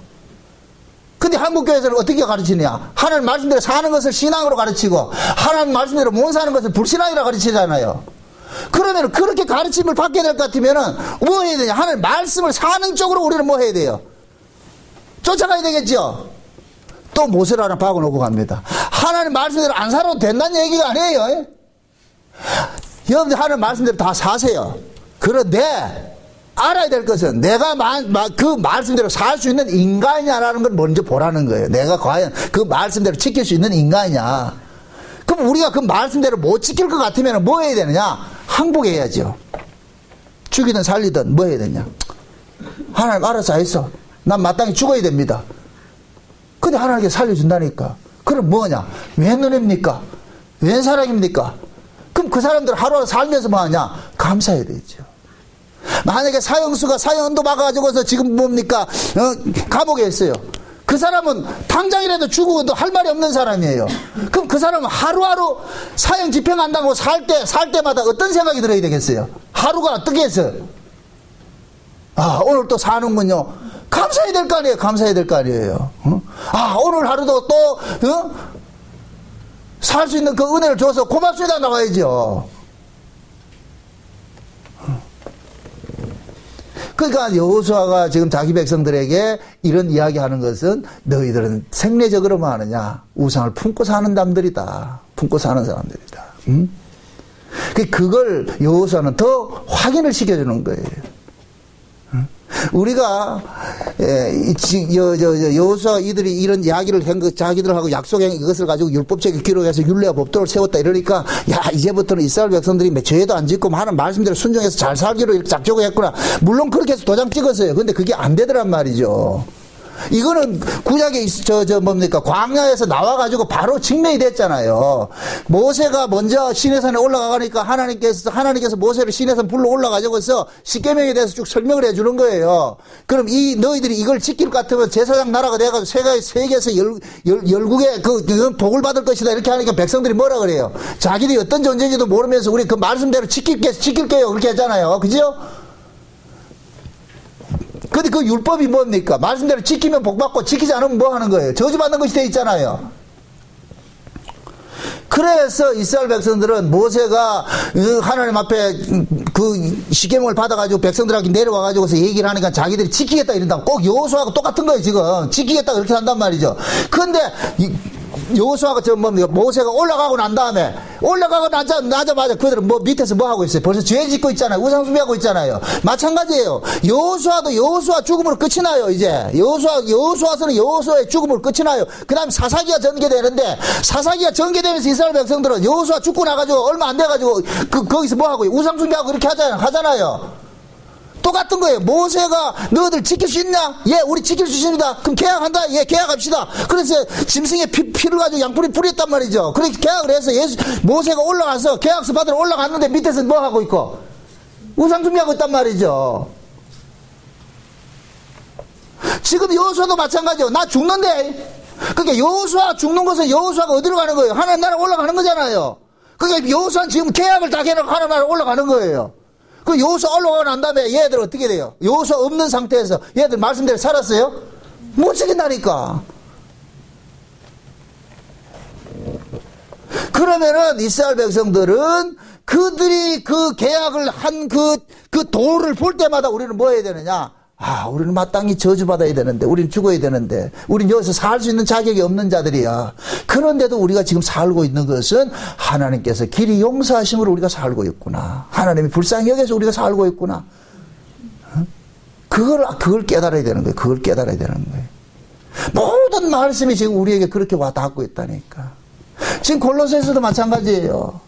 근데 한국교회에서는 어떻게 가르치냐? 하나님 말씀대로 사는 것을 신앙으로 가르치고, 하나님 말씀대로 못 사는 것을 불신앙이라 가르치잖아요. 그러면 그렇게 가르침을 받게 될 것 같으면은 뭐 해야 되냐? 하나님 말씀을 사는 쪽으로 우리는 뭐 해야 돼요? 쫓아가야 되겠죠? 또 못을 하나 박아놓고 갑니다. 하나님 말씀대로 안 살아도 된다는 얘기가 아니에요. 여러분들 하나님 말씀대로 다 사세요. 그런데 알아야 될 것은 내가 그 말씀대로 살 수 있는 인간이냐라는 걸 먼저 보라는 거예요. 내가 과연 그 말씀대로 지킬 수 있는 인간이냐. 그럼 우리가 그 말씀대로 못 지킬 것 같으면 뭐 해야 되느냐? 항복해야죠. 죽이든 살리든 뭐 해야 되냐? 하나님 알아서 했어. 난 마땅히 죽어야 됩니다. 근데 하나님께 살려준다니까. 그럼 뭐냐? 웬 은혜입니까? 웬 사랑입니까? 그럼 그 사람들 하루하루 살면서 뭐 하냐? 감사해야 되죠. 만약에 사형수가 사형도 막아가지고서 지금 뭡니까? 감옥에 있어요. 그 사람은 당장이라도 죽어도 할 말이 없는 사람이에요. 그럼 그 사람은 하루하루 사형 집행한다고 살 때마다 어떤 생각이 들어야 되겠어요? 하루가 어떻게 했어요? 아, 오늘 또 사는군요. 감사해야 될 거 아니에요. 감사해야 될 거 아니에요. 아, 오늘 하루도 또 살 수 있는 그 은혜를 줘서 고맙습니다 나와야죠. 그러니까 여호수아가 지금 자기 백성들에게 이런 이야기하는 것은 너희들은 생리적으로만 하느냐, 우상을 품고 사는 사람들이다. 품고 사는 사람들이다. 그걸 여호수아는 더 확인을 시켜주는 거예요. 우리가 여호수아 이들이 이런 이야기를 한 것, 자기들하고 약속한 이것을 가지고 율법책에 기록해서 율례와 법도를 세웠다 이러니까, 야, 이제부터는 이스라엘 백성들이 죄도 안 짓고 하는 말씀대로 순종해서 잘 살기로 이렇게 작정을 했구나. 물론 그렇게 해서 도장 찍었어요. 근데 그게 안 되더란 말이죠. 이거는 구약에 뭡니까? 광야에서 나와가지고 바로 증명이 됐잖아요. 모세가 먼저 시내산에 올라가니까 하나님께서 모세를 시내산 불러 올라가지고서 십계명에 대해서 쭉 설명을 해주는 거예요. 그럼 너희들이 이걸 지킬 것 같으면 제사장 나라가 돼가지고 세계에서 열국에 그 복을 받을 것이다. 이렇게 하니까 백성들이 뭐라 그래요? 자기들이 어떤 존재인지도 모르면서 우리 그 말씀대로 지킬게요. 그렇게 했잖아요. 그죠? 근데 그 율법이 뭡니까? 말씀대로 지키면 복받고 지키지 않으면 뭐 하는 거예요? 저주받는 것이 돼 있잖아요. 그래서 이스라엘 백성들은 모세가 하나님 앞에 그 십계명을 받아가지고 백성들에게 내려와가지고서 얘기를 하니까 자기들이 지키겠다 이런다고, 꼭 여호수아하고 똑같은 거예요. 지금 지키겠다 그렇게 한단 말이죠. 근데 여호수아가 모세가 올라가고 난 다음에 나자마자 그들은 밑에서 뭐 하고 있어요? 벌써 죄 짓고 있잖아요. 우상숭배하고 있잖아요. 마찬가지예요. 여호수아도 여호수아 죽음으로 끝이 나요. 이제 여호수아서는 여호수아의 죽음으로 끝이 나요. 그 다음에 사사기가 전개되는데, 사사기가 전개되면서 이스라엘 백성들은 여호수아 죽고 나가지고 얼마 안 돼가지고 거기서 뭐 하고 우상숭배하고 이렇게 하잖아요. 똑같은 거예요. 모세가 너희들 지킬 수 있냐? 예, 우리 지킬 수 있습니다. 그럼 계약한다? 예, 계약합시다. 그래서 짐승의 피를 가지고 양푼이 뿌렸단 말이죠. 그렇게 계약을 해서 모세가 올라가서 계약서 받으러 올라갔는데 밑에서 뭐 하고 있고? 우상 숭배하고 있단 말이죠. 지금 여호수아도 마찬가지요. 나 죽는데. 그러니까 여호수아 죽는 것은 여호수아가 어디로 가는 거예요? 하나님 나라 올라가는 거잖아요. 그러니까 여호수아는 지금 계약을 다 해놓고 하나님 나라 올라가는 거예요. 그 여호수아 올라가고 난 다음에 얘들 어떻게 돼요? 여호수아 없는 상태에서 얘들 말씀대로 살았어요? 못 지킨다니까. 그러면은 이스라엘 백성들은 그들이 그 계약을 한 그 도를 볼 때마다 우리는 뭐 해야 되느냐? 아, 우리는 마땅히 저주받아야 되는데, 우리는 죽어야 되는데, 우리는 여기서 살 수 있는 자격이 없는 자들이야. 그런데도 우리가 지금 살고 있는 것은 하나님께서 길이 용서하심으로 우리가 살고 있구나. 하나님이 불쌍히 여겨서 우리가 살고 있구나. 그걸 깨달아야 되는 거예요. 그걸 깨달아야 되는 거예요. 모든 말씀이 지금 우리에게 그렇게 와 닿고 있다니까. 지금 골로새서도 마찬가지예요.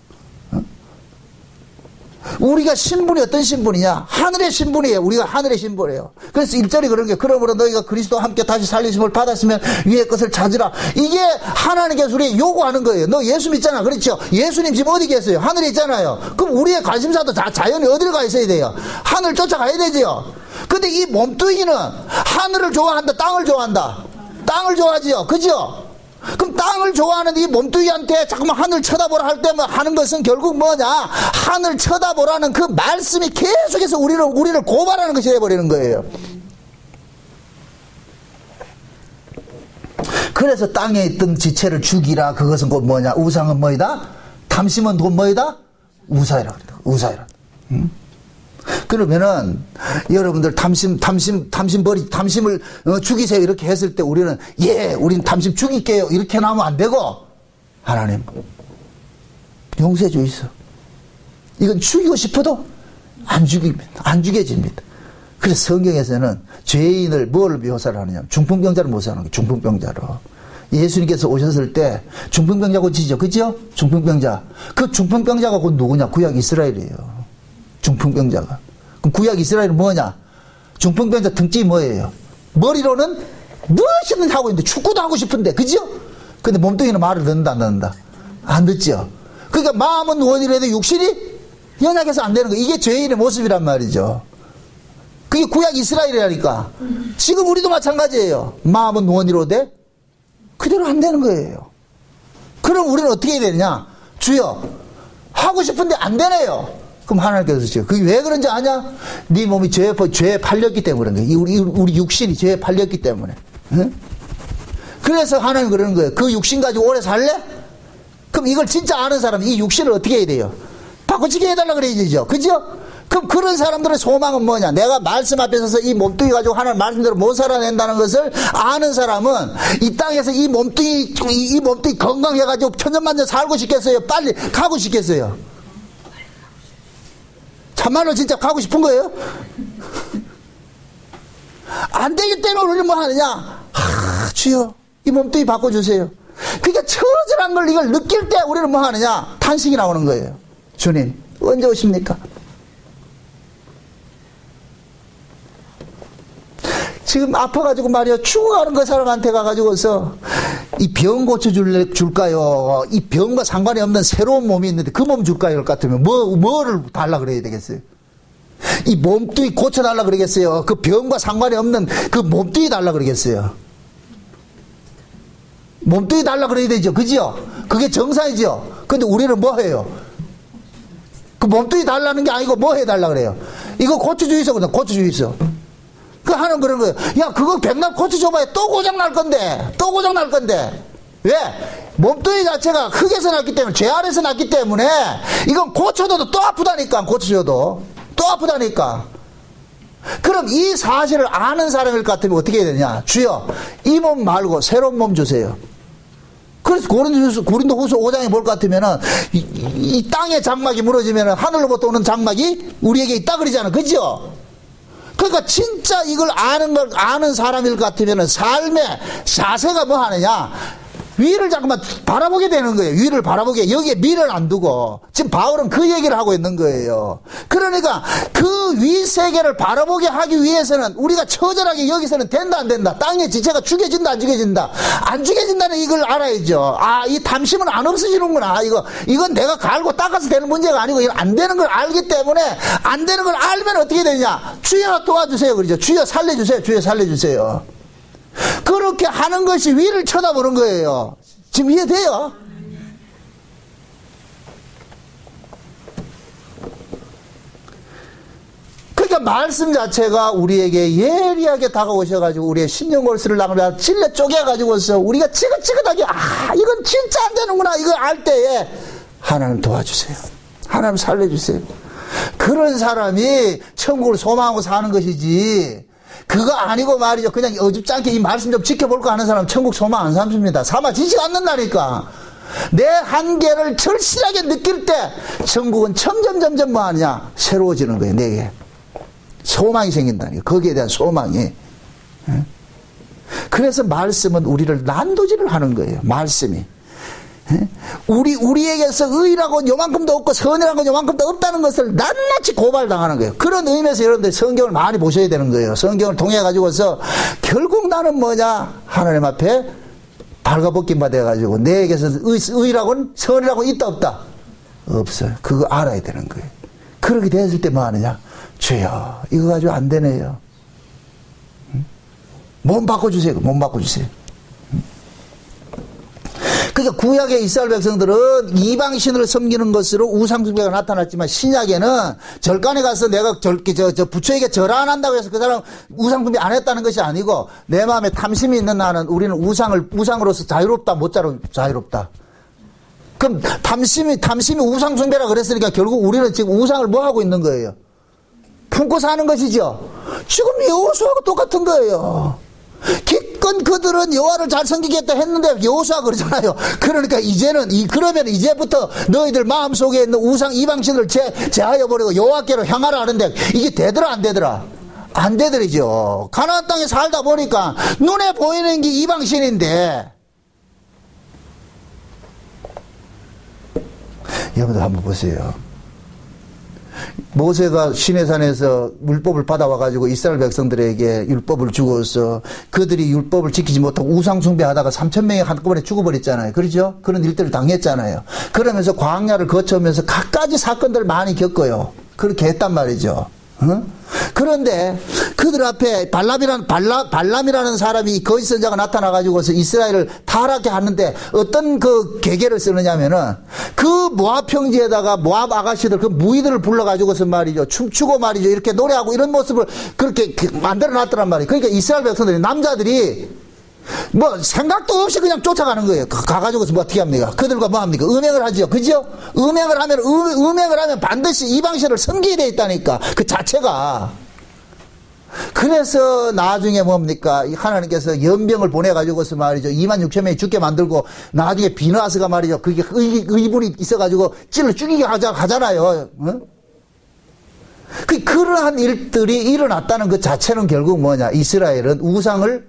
우리가 신분이 어떤 신분이냐? 하늘의 신분이에요. 우리가 하늘의 신분이에요. 그래서 1절이 그런 게, 그러므로 너희가 그리스도와 함께 다시 살리심을 받았으면 위의 것을 찾으라. 이게 하나님께서 우리에게 요구하는 거예요. 너 예수 믿잖아. 그렇죠? 예수님 지금 어디 계세요? 하늘에 있잖아요. 그럼 우리의 관심사도 자연히 어디로 가 있어야 돼요? 하늘 쫓아가야 되죠. 근데 이 몸뚱이는 하늘을 좋아한다? 땅을 좋아한다? 땅을 좋아하지요. 그죠? 그럼 땅을 좋아하는 이 몸뚱이한테 자꾸만 하늘 쳐다보라 할 때만 하는 것은 결국 뭐냐? 하늘 쳐다보라는 그 말씀이 계속해서 우리를 고발하는 것이 되어버리는 거예요. 그래서 땅에 있던 지체를 죽이라. 그것은 곧 뭐냐? 우상은 뭐이다? 탐심은 곧 뭐이다? 우사이라 그랬다. 우사이라. 그러면은 여러분들 탐심을 죽이세요 이렇게 했을 때 우리는 우린 탐심 죽일게요 이렇게 나오면 안 되고, 하나님 용서해 주이소. 이건 죽이고 싶어도 안 죽여집니다. 그래서 성경에서는 죄인을 뭘 묘사를 하느냐? 중풍병자를 묘사하는 거예요. 중풍병자로. 예수님께서 오셨을 때 중풍병자 고치죠. 그죠? 중풍병자. 그 중풍병자가 곧 누구냐? 구약 이스라엘이에요. 중풍병자가. 그럼 구약 이스라엘은 뭐냐? 중풍병자 특징이 뭐예요? 머리로는 무엇이든 하고 있는데, 축구도 하고 싶은데, 그죠? 근데 몸뚱이는 말을 듣는다, 안 듣는다? 안 듣죠? 그러니까 마음은 원이라도 육신이 연약해서 안 되는 거. 이게 죄인의 모습이란 말이죠. 그게 구약 이스라엘이라니까. 지금 우리도 마찬가지예요. 마음은 원이로되 그대로 안 되는 거예요. 그럼 우리는 어떻게 해야 되느냐? 주여, 하고 싶은데 안 되네요. 그럼 하나님께서 주요. 그게 왜 그런지 아냐? 네 몸이 죄에 팔렸기 때문에 그런 거예요. 우리 육신이 죄에 팔렸기 때문에. 응? 그래서 하나님 그러는 거예요. 그 육신 가지고 오래 살래? 그럼 이걸 진짜 아는 사람은 이 육신을 어떻게 해야 돼요? 바꾸치게 해달라 그래야죠. 그죠? 그럼 그런 사람들의 소망은 뭐냐? 내가 말씀 앞에 서서 이 몸뚱이 가지고 하나님 말씀대로 못 살아낸다는 것을 아는 사람은 이 땅에서 이 몸뚱이 건강해가지고 천년만년 살고 싶겠어요? 빨리 가고 싶겠어요? 참말로 진짜 가고 싶은 거예요? 안 되기 때문에 우리는 뭐 하느냐? 주여, 이 몸뚱이 바꿔주세요. 그러니까 처절한 걸 이걸 느낄 때 우리는 뭐 하느냐? 탄식이 나오는 거예요. 주님, 언제 오십니까? 지금 아파가지고 말이야, 죽어가는 그 사람한테 가가지고서 이 병 고쳐줄까요? 이 병과 상관이 없는 새로운 몸이 있는데 그 몸 줄까요? 같으면 뭐를 달라 그래야 되겠어요? 이 몸뚱이 고쳐달라 그러겠어요? 그 병과 상관이 없는 그 몸뚱이 달라 그러겠어요? 몸뚱이 달라 그래야 되죠. 그죠? 그게 정상이죠. 근데 우리는 뭐 해요? 그 몸뚱이 달라는 게 아니고 뭐 해달라 그래요? 이거 고쳐주이소. 그냥 고쳐주이소. 그 하는 그런 거예요. 야, 그거 백날 고쳐줘봐야 또 고장날 건데. 또 고장날 건데. 왜? 몸뚱이 자체가 흙에서 났기 때문에, 죄 아래서 났기 때문에 이건 고쳐줘도 또 아프다니까. 고쳐줘도 또 아프다니까. 그럼 이 사실을 아는 사람일 것 같으면 어떻게 해야 되냐? 주여, 이 몸 말고 새로운 몸 주세요. 그래서 고린도후서 5장에 볼 것 같으면은 이 땅의 장막이 무너지면은 하늘로부터 오는 장막이 우리에게 있다 그러잖아. 그죠? 그러니까 진짜 이걸 아는 사람일 것 같으면은 삶의 자세가 뭐 하느냐? 위를 자꾸만 바라보게 되는 거예요. 위를 바라보게. 여기에 미를 안 두고. 지금 바울은 그 얘기를 하고 있는 거예요. 그러니까 그 위 세계를 바라보게 하기 위해서는 우리가 처절하게 여기서는 된다 안 된다. 땅의 지체가 죽여진다 안 죽여진다. 안 죽여진다는 이걸 알아야죠. 아, 이 탐심은 안 없어지는구나. 이건 내가 갈고 닦아서 되는 문제가 아니고 이건 안 되는 걸 알기 때문에 안 되는 걸 알면 어떻게 되냐? 주여 도와주세요. 그러죠. 주여 살려주세요. 주여 살려주세요. 그렇게 하는 것이 위를 쳐다보는 거예요. 지금 이해돼요? 그러니까 말씀 자체가 우리에게 예리하게 다가오셔가지고 우리의 신령골수를 나가면 찔러 쪼개가지고서 우리가 지긋지긋하게 이건 진짜 안 되는구나 이걸 알 때에 하나님 도와주세요. 하나님 살려주세요. 그런 사람이 천국을 소망하고 사는 것이지 그거 아니고 말이죠. 그냥 어줍지 않게 이 말씀 좀 지켜볼까 하는 사람은 천국 소망 안 삼습니다. 삼아지지 않는다니까. 내 한계를 절실하게 느낄 때 천국은 점점 뭐 하느냐? 새로워지는 거예요. 내게. 소망이 생긴다니까. 거기에 대한 소망이. 그래서 말씀은 우리를 난도질을 하는 거예요. 말씀이. 우리에게서 의라고 요만큼도 없고 선이라고 요만큼도 없다는 것을 낱낱이 고발당하는 거예요. 그런 의미에서 여러분들 성경을 많이 보셔야 되는 거예요. 성경을 통해 가지고서 결국 나는 뭐냐? 하나님 앞에 발가벗김 받아가지고 내게서 의라고는 선이라고는 있다 없다? 없어요. 그거 알아야 되는 거예요. 그렇게 됐을 때 뭐 하느냐? 주여 이거 가지고 안 되네요. 몸 바꿔주세요. 몸 바꿔주세요. 그러니까 구약의 이스라엘 백성들은 이방신을 섬기는 것으로 우상숭배가 나타났지만 신약에는 절간에 가서 내가 저 부처에게 절 안 한다고 해서 그 사람 우상숭배 안 했다는 것이 아니고 내 마음에 탐심이 있는 나는 우리는 우상으로서 자유롭다 못 자유롭다. 그럼 탐심이 우상숭배라 그랬으니까 결국 우리는 지금 우상을 뭐 하고 있는 거예요? 품고 사는 것이죠. 지금 여호수아하고 똑같은 거예요. 기껏 그들은 여호와를 잘 섬기겠다 했는데 여호수아가 그러잖아요. 그러니까 그러면 이제부터 너희들 마음속에 있는 우상 이방신을 제하여 버리고 여호와께로 향하라 하는데 이게 되더라 안 되더라? 안 되더라죠. 가나안 땅에 살다 보니까 눈에 보이는 게 이방신인데 여러분들 한번 보세요. 모세가 시내산에서 율법을 받아와가지고 이스라엘 백성들에게 율법을 주고서 그들이 율법을 지키지 못하고 우상숭배하다가 3,000명이 한꺼번에 죽어버렸잖아요. 그렇죠? 그런 일들을 당했잖아요. 그러면서 광야를 거쳐오면서 갖가지 사건들 많이 겪어요. 그렇게 했단 말이죠. 그런데 그들 앞에 발람이라는 사람이 거짓 선자가 나타나가지고서 이스라엘을 타락하게 하는데 어떤 그 계계를 쓰느냐면은 그 모압 평지에다가 모압 아가씨들 그 무희들을 불러가지고서 말이죠. 춤추고 말이죠. 이렇게 노래하고 이런 모습을 그렇게 만들어 놨더란 말이에요. 그러니까 이스라엘 백성들이, 남자들이 뭐 생각도 없이 그냥 쫓아가는 거예요. 가가지고서 뭐 어떻게 합니까? 그들과 뭐 합니까? 음행을 하죠. 그죠? 음행을 하면 반드시 이방신을 섬기게 돼 있다니까. 그 자체가. 그래서 나중에 뭡니까? 하나님께서 연병을 보내가지고서 말이죠. 26,000명이 죽게 만들고 나중에 비느하스가 말이죠. 그게 의분이 있어가지고 찔러 죽이게 하잖아요. 어? 그러한 일들이 일어났다는 그 자체는 결국 뭐냐? 이스라엘은 우상을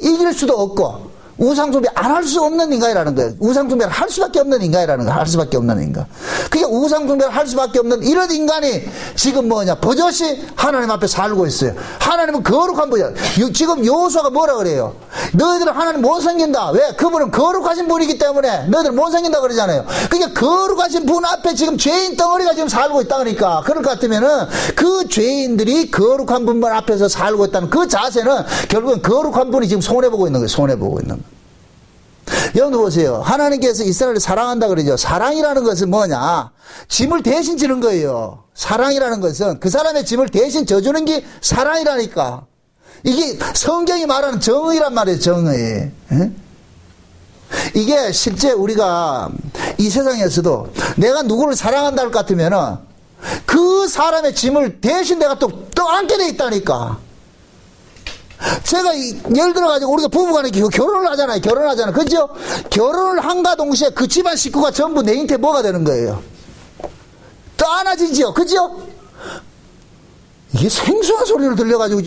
이길 수도 없고 우상숭배 안 할 수 없는 인간이라는 거예요. 우상숭배를 할 수밖에 없는 인간이라는 거예요. 할 수밖에 없는 인간. 그게 우상숭배를 할 수밖에 없는 이런 인간이 지금 뭐냐? 버젓이 하나님 앞에 살고 있어요. 하나님은 거룩한 분이야. 지금 여호수아가 뭐라 그래요? 너희들은 하나님 못 섬긴다. 왜? 그분은 거룩하신 분이기 때문에 너희들은 못 섬긴다 그러잖아요. 그러니까 거룩하신 분 앞에 지금 죄인 덩어리가 지금 살고 있다니까. 그럴 것 같으면은 그 죄인들이 거룩한 분 앞에서 살고 있다는 그 자세는 결국은 거룩한 분이 지금 손해보고 있는 거예요. 손해보고 있는 거예요. 여러분 보세요. 하나님께서 이스라엘을 사랑한다 그러죠. 사랑이라는 것은 뭐냐? 짐을 대신 지는 거예요. 사랑이라는 것은 그 사람의 짐을 대신 져주는 게 사랑이라니까. 이게 성경이 말하는 정의란 말이에요. 정의. 이게 실제 우리가 이 세상에서도 내가 누구를 사랑한다 할 것 같으면은 그 사람의 짐을 대신 내가 또 안게 돼 있다니까. 제가 예를 들어가지고 우리가 부부간에 결혼을 하잖아요. 그죠? 결혼을 한가 동시에 그 집안 식구가 전부 내 인태 뭐가 되는 거예요? 떠안아지죠? 그죠? 이게 생소한 소리를 들려가지고,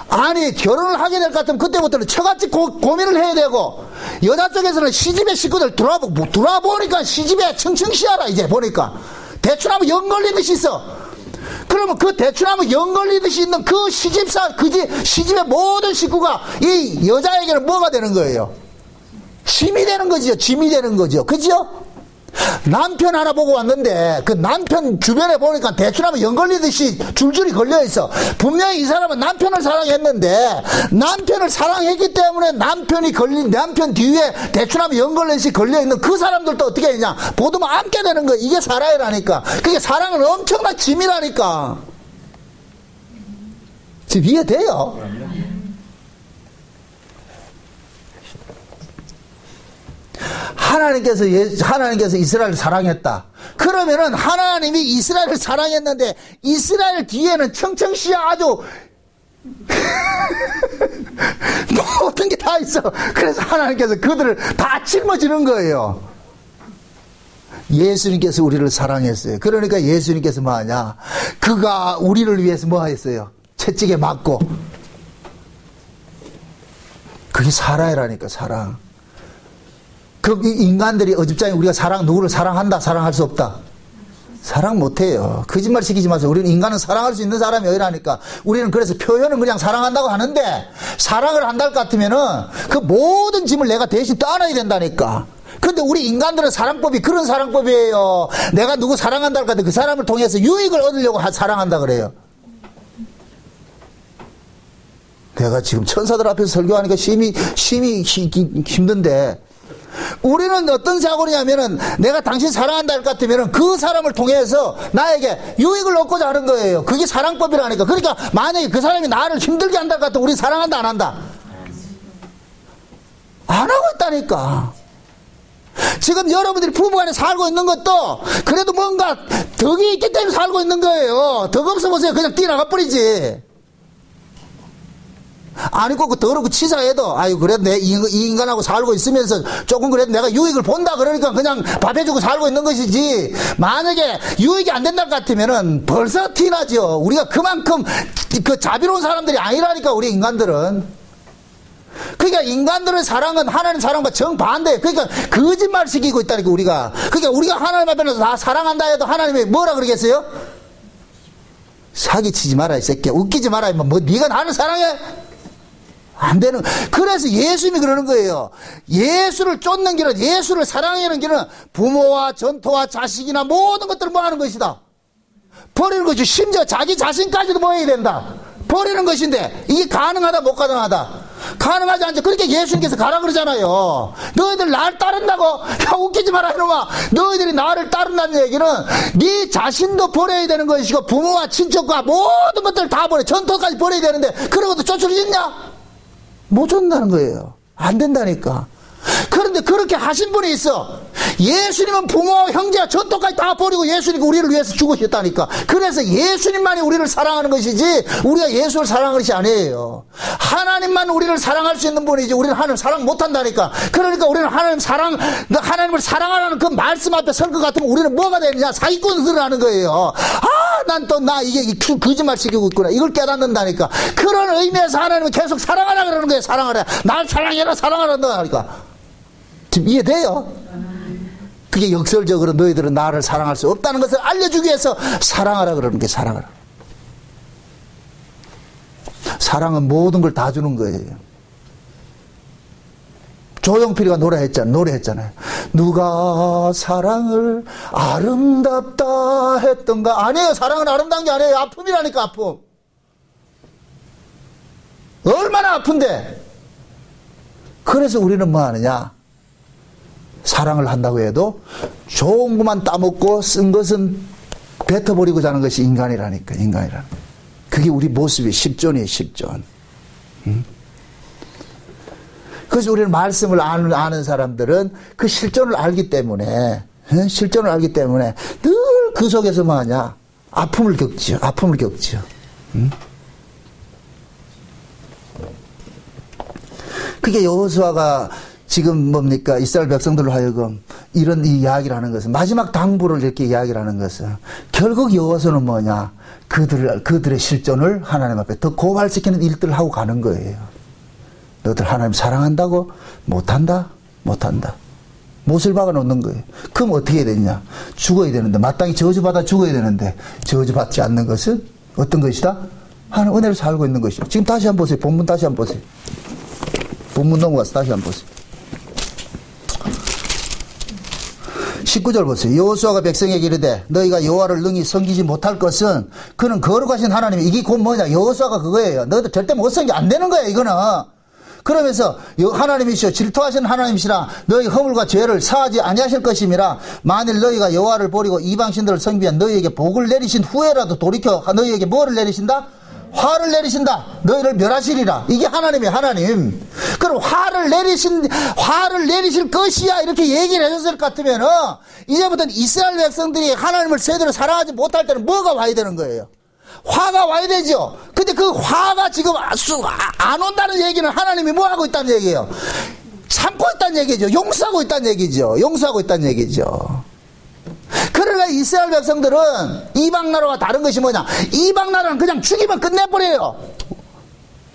아니, 결혼을 하게 될 것 같으면 그때부터는 처같이 고민을 해야 되고, 여자 쪽에서는 시집의 식구들 들어보니까 시집에 청청시하라, 이제 보니까. 대추나무 연 걸리듯이 있어. 그러면 그 대추나무 연 걸리듯이 있는 그 시집의 모든 식구가 이 여자에게는 뭐가 되는 거예요? 짐이 되는 거죠. 짐이 되는 거죠. 그죠? 남편 하나 보고 왔는데 그 남편 주변에 보니까 대추나무 연 걸리듯이 줄줄이 걸려 있어. 분명히 이 사람은 남편을 사랑했는데 남편을 사랑했기 때문에 남편 뒤에 대추나무 연 걸리듯이 걸려 있는 그 사람들도 어떻게 했냐? 보더만 안게 되는 거야. 이게 사랑이라니까. 그게 사랑은 엄청난 짐이라니까. 지금 이해돼요? 하나님께서 이스라엘을 사랑했다. 그러면은 하나님이 이스라엘을 사랑했는데 이스라엘 뒤에는 청청시야 아주 모든 게 다 있어. 그래서 하나님께서 그들을 다 짊어지는 거예요. 예수님께서 우리를 사랑했어요. 그러니까 예수님께서 뭐하냐? 그가 우리를 위해서 뭐 했어요? 채찍에 맞고. 그게 사랑이라니까, 사랑. 그 인간들이 어줍잖아요. 우리가 누구를 사랑한다, 사랑할 수 없다. 사랑 못해요. 거짓말 시키지 마세요. 우리는 인간은 사랑할 수 있는 사람이 아니라니까. 우리는 그래서 표현은 그냥 사랑한다고 하는데 사랑을 한다 것 같으면은 그 모든 짐을 내가 대신 떠안아야 된다니까. 근데 우리 인간들은 사랑법이 그런 사랑법이에요. 내가 누구 사랑한다 할 것 같으면 그 사람을 통해서 유익을 얻으려고 사랑한다 그래요. 내가 지금 천사들 앞에서 설교하니까 심히 힘든데 우리는 어떤 사고냐면은 내가 당신 사랑한다 할 것 같으면은 그 사람을 통해서 나에게 유익을 얻고자 하는 거예요. 그게 사랑법이라니까. 그러니까 만약에 그 사람이 나를 힘들게 한다 할 것 같으면 우리 사랑한다 안 한다? 안 하고 있다니까. 지금 여러분들이 부부간에 살고 있는 것도 그래도 뭔가 덕이 있기 때문에 살고 있는 거예요. 덕 없어 보세요. 그냥 뛰어나가 버리지. 아니, 꼭 더럽고 치사해도, 아유, 그래도 이 인간하고 살고 있으면서 조금 그래도 내가 유익을 본다 그러니까 그냥 밥 해주고 살고 있는 것이지. 만약에 유익이 안 된다 같으면은 벌써 티나죠. 우리가 그만큼 그 자비로운 사람들이 아니라니까, 우리 인간들은. 그러니까 인간들의 사랑은 하나님 사랑과 정반대. 그러니까 거짓말 시키고 있다니까, 우리가. 그러니까 우리가 하나님 앞에서 다 사랑한다 해도 하나님이 뭐라 그러겠어요? 사기치지 마라, 이 새끼야. 웃기지 마라. 뭐, 네가 나를 사랑해? 안 되는. 그래서 예수님이 그러는 거예요. 예수를 쫓는 길은, 예수를 사랑하는 길은 부모와 전토와 자식이나 모든 것들을 뭐 하는 것이다? 버리는 것이 심지어 자기 자신까지도 버려야 된다. 버리는 것인데 이게 가능하다 못 가능하다? 가능하지 않죠. 그렇게 예수님께서 가라 그러잖아요. 너희들 날 따른다고? 야, 웃기지 마라 이놈아. 너희들이 나를 따른다는 얘기는 네 자신도 버려야 되는 것이고 부모와 친척과 모든 것들을 다 버려. 전토까지 버려야 되는데 그런 것도 쫓을 수 있냐? 못 쫓는다는 거예요. 안 된다니까. 그런데 그렇게 하신 분이 있어. 예수님은 부모, 형제와 전토까지 다 버리고 예수님이 우리를 위해서 죽으셨다니까. 그래서 예수님만이 우리를 사랑하는 것이지 우리가 예수를 사랑하는 것이 아니에요. 하나님만 우리를 사랑할 수 있는 분이지 우리는 하나님 사랑 못한다니까. 그러니까 우리는 하나님을 사랑하라는 그 말씀 앞에 설 것 같으면 우리는 뭐가 되느냐? 사기꾼을 하는 거예요. 난 또 이게 거짓말 시키고 있구나. 이걸 깨닫는다니까. 그런 의미에서 하나님은 계속 사랑하라 그러는 거예요. 사랑하라. 날 사랑해라, 사랑하란다니까. 지금 이해돼요? 그게 역설적으로 너희들은 나를 사랑할 수 없다는 것을 알려주기 위해서 사랑하라 그러는 게 사랑하라. 사랑은 모든 걸 다 주는 거예요. 조용필이가 노래했잖아요. 누가 사랑을 아름답다 했던가. 아니에요. 사랑은 아름다운 게 아니에요. 아픔이라니까. 아픔. 얼마나 아픈데. 그래서 우리는 뭐 하느냐? 사랑을 한다고 해도 좋은 것만 따먹고 쓴 것은 뱉어버리고 자는 것이 인간이라니까. 그게 우리 모습이 십존이에요. 십존. 그래서 우리는 말씀을 아는 사람들은 그 실존을 알기 때문에 늘 그 속에서 뭐 하냐? 아픔을 겪지요. 그게 여호수아가 지금 뭡니까? 이스라엘 백성들로 하여금 이런 이야기를 하는 것은, 마지막 당부를 이렇게 이야기를 하는 것은, 결국 여호수아는 뭐냐? 그들의 실존을 하나님 앞에 더 고발시키는 일들을 하고 가는 거예요. 너희들 하나님 사랑한다고? 못한다. 못을 박아 놓는 거예요. 그럼 어떻게 해야 되냐? 죽어야 되는데, 마땅히 저주받아 죽어야 되는데, 저주받지 않는 것은 어떤 것이다? 하나님 은혜로 살고 있는 것이요. 지금 다시 한번 보세요. 본문 다시 한번 보세요. 본문 넘어가서 다시 한번 보세요. 19절 보세요. 여호수아가 백성에게 이르되 너희가 여호와를 능히 섬기지 못할 것은 그는 거룩하신 하나님이, 이게 곧 뭐냐? 여호수아가 그거예요. 너희들 절대 못 섬기 안 되는 거야 이거는. 그러면서 하나님이시여 질투하시는 하나님이시라 너희 허물과 죄를 사하지 아니하실 것임이라. 만일 너희가 여호와를 버리고 이방신들을 섬기면 너희에게 복을 내리신 후에라도 돌이켜 너희에게 뭐를 내리신다? 화를 내리신다. 너희를 멸하시리라. 이게 하나님이에요. 하나님. 그럼 화를 내리실 것이야 이렇게 얘기를 해줬을 것 같으면 이제부터는 이스라엘 백성들이 하나님을 제대로 사랑하지 못할 때는 뭐가 와야 되는 거예요? 화가 와야 되죠. 근데 그 화가 지금 안 온다는 얘기는 하나님이 뭐 하고 있다는 얘기예요? 참고 있다는 얘기죠. 용서하고 있다는 얘기죠. 그러니까 이스라엘 백성들은 이방 나라와 다른 것이 뭐냐? 이방 나라는 그냥 죽이면 끝내버려요.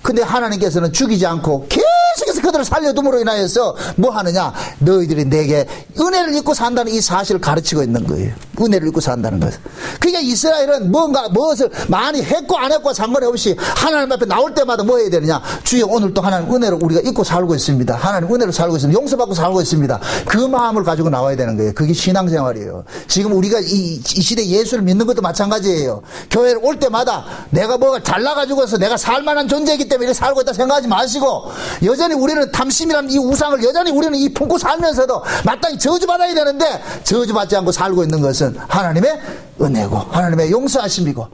근데 하나님께서는 죽이지 않고 계속해서 그들을 살려둠으로 인하여서 뭐 하느냐? 너희들이 내게 은혜를 입고 산다는 이 사실을 가르치고 있는 거예요. 은혜를 입고 산다는 것. 그러니까 이스라엘은 무엇을 많이 했고 안 했고 상관없이 하나님 앞에 나올 때마다 뭐 해야 되느냐? 주여 오늘 또 하나님 은혜로 우리가 입고 살고 있습니다. 하나님 은혜로 살고 있습니다. 용서받고 살고 있습니다. 그 마음을 가지고 나와야 되는 거예요. 그게 신앙생활이에요. 지금 우리가 이 시대 예수를 믿는 것도 마찬가지예요. 교회를 올 때마다 내가 뭐가 잘나가지고서 내가 살만한 존재이기 때문에 이렇게 살고 있다 생각하지 마시고, 여전히 우리는 탐심이라는 이 우상을 여전히 우리는 이 품고 살면서도 마땅히 저주받아야 되는데 저주받지 않고 살고 있는 것은 하나님의 은혜고 하나님의 용서하심이고,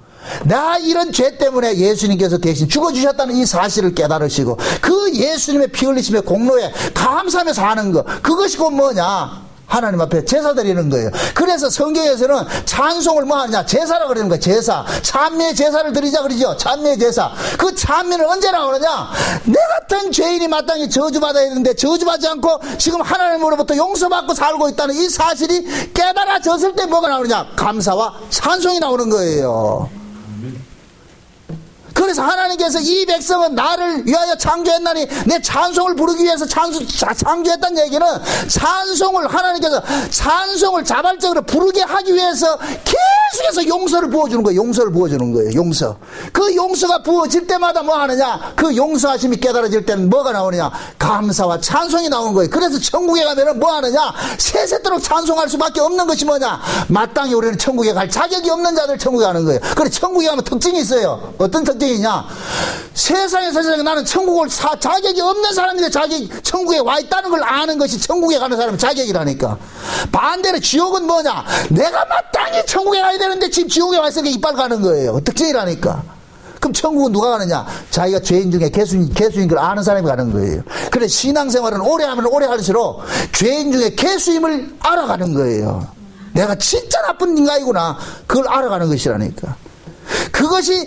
나 이런 죄 때문에 예수님께서 대신 죽어주셨다는 이 사실을 깨달으시고 그 예수님의 피 흘리심의 공로에 감사하면서 하는 것, 그것이 곧 뭐냐? 하나님 앞에 제사 드리는 거예요. 그래서 성경에서는 찬송을 뭐 하느냐? 제사라 그러는 거예요. 제사. 찬미의 제사를 드리자 그러죠. 찬미의 제사. 그 찬미는 언제 나오느냐? 내 같은 죄인이 마땅히 저주받아야 되는데 저주받지 않고 지금 하나님으로부터 용서받고 살고 있다는 이 사실이 깨달아졌을 때 뭐가 나오느냐? 감사와 찬송이 나오는 거예요. 그래서 하나님께서 이 백성은 나를 위하여 창조했나니 내 찬송을 부르기 위해서 창조했다는 얘기는 하나님께서 찬송을 자발적으로 부르게 하기 위해서 계속해서 용서를 부어주는 거예요. 용서를 부어주는 거예요. 용서. 그 용서가 부어질 때마다 뭐 하느냐? 그 용서하심이 깨달아질 때는 뭐가 나오느냐? 감사와 찬송이 나오는 거예요. 그래서 천국에 가면은 뭐 하느냐? 세세토록 찬송할 수밖에 없는 것이 뭐냐? 마땅히 우리는 천국에 갈 자격이 없는 자들 천국에 가는 거예요. 그래 천국에 가면 특징이 있어요. 어떤 특징이냐? 세상에서 나는 천국을 자격이 없는 사람인데 천국에 와 있다는 걸 아는 것이 천국에 가는 사람의 자격이라니까. 반대로 지옥은 뭐냐? 내가 마땅히 천국에 가야 되는데 지금 지옥에 와 있으니까 이빨 가는 거예요. 특징이라니까. 그럼 천국은 누가 가느냐? 자기가 죄인 중에 개수인 걸 아는 사람이 가는 거예요. 그래 신앙생활은 오래 하면 오래 할수록 죄인 중에 개수임을 알아가는 거예요. 내가 진짜 나쁜 인간이구나. 그걸 알아가는 것이라니까. 그것이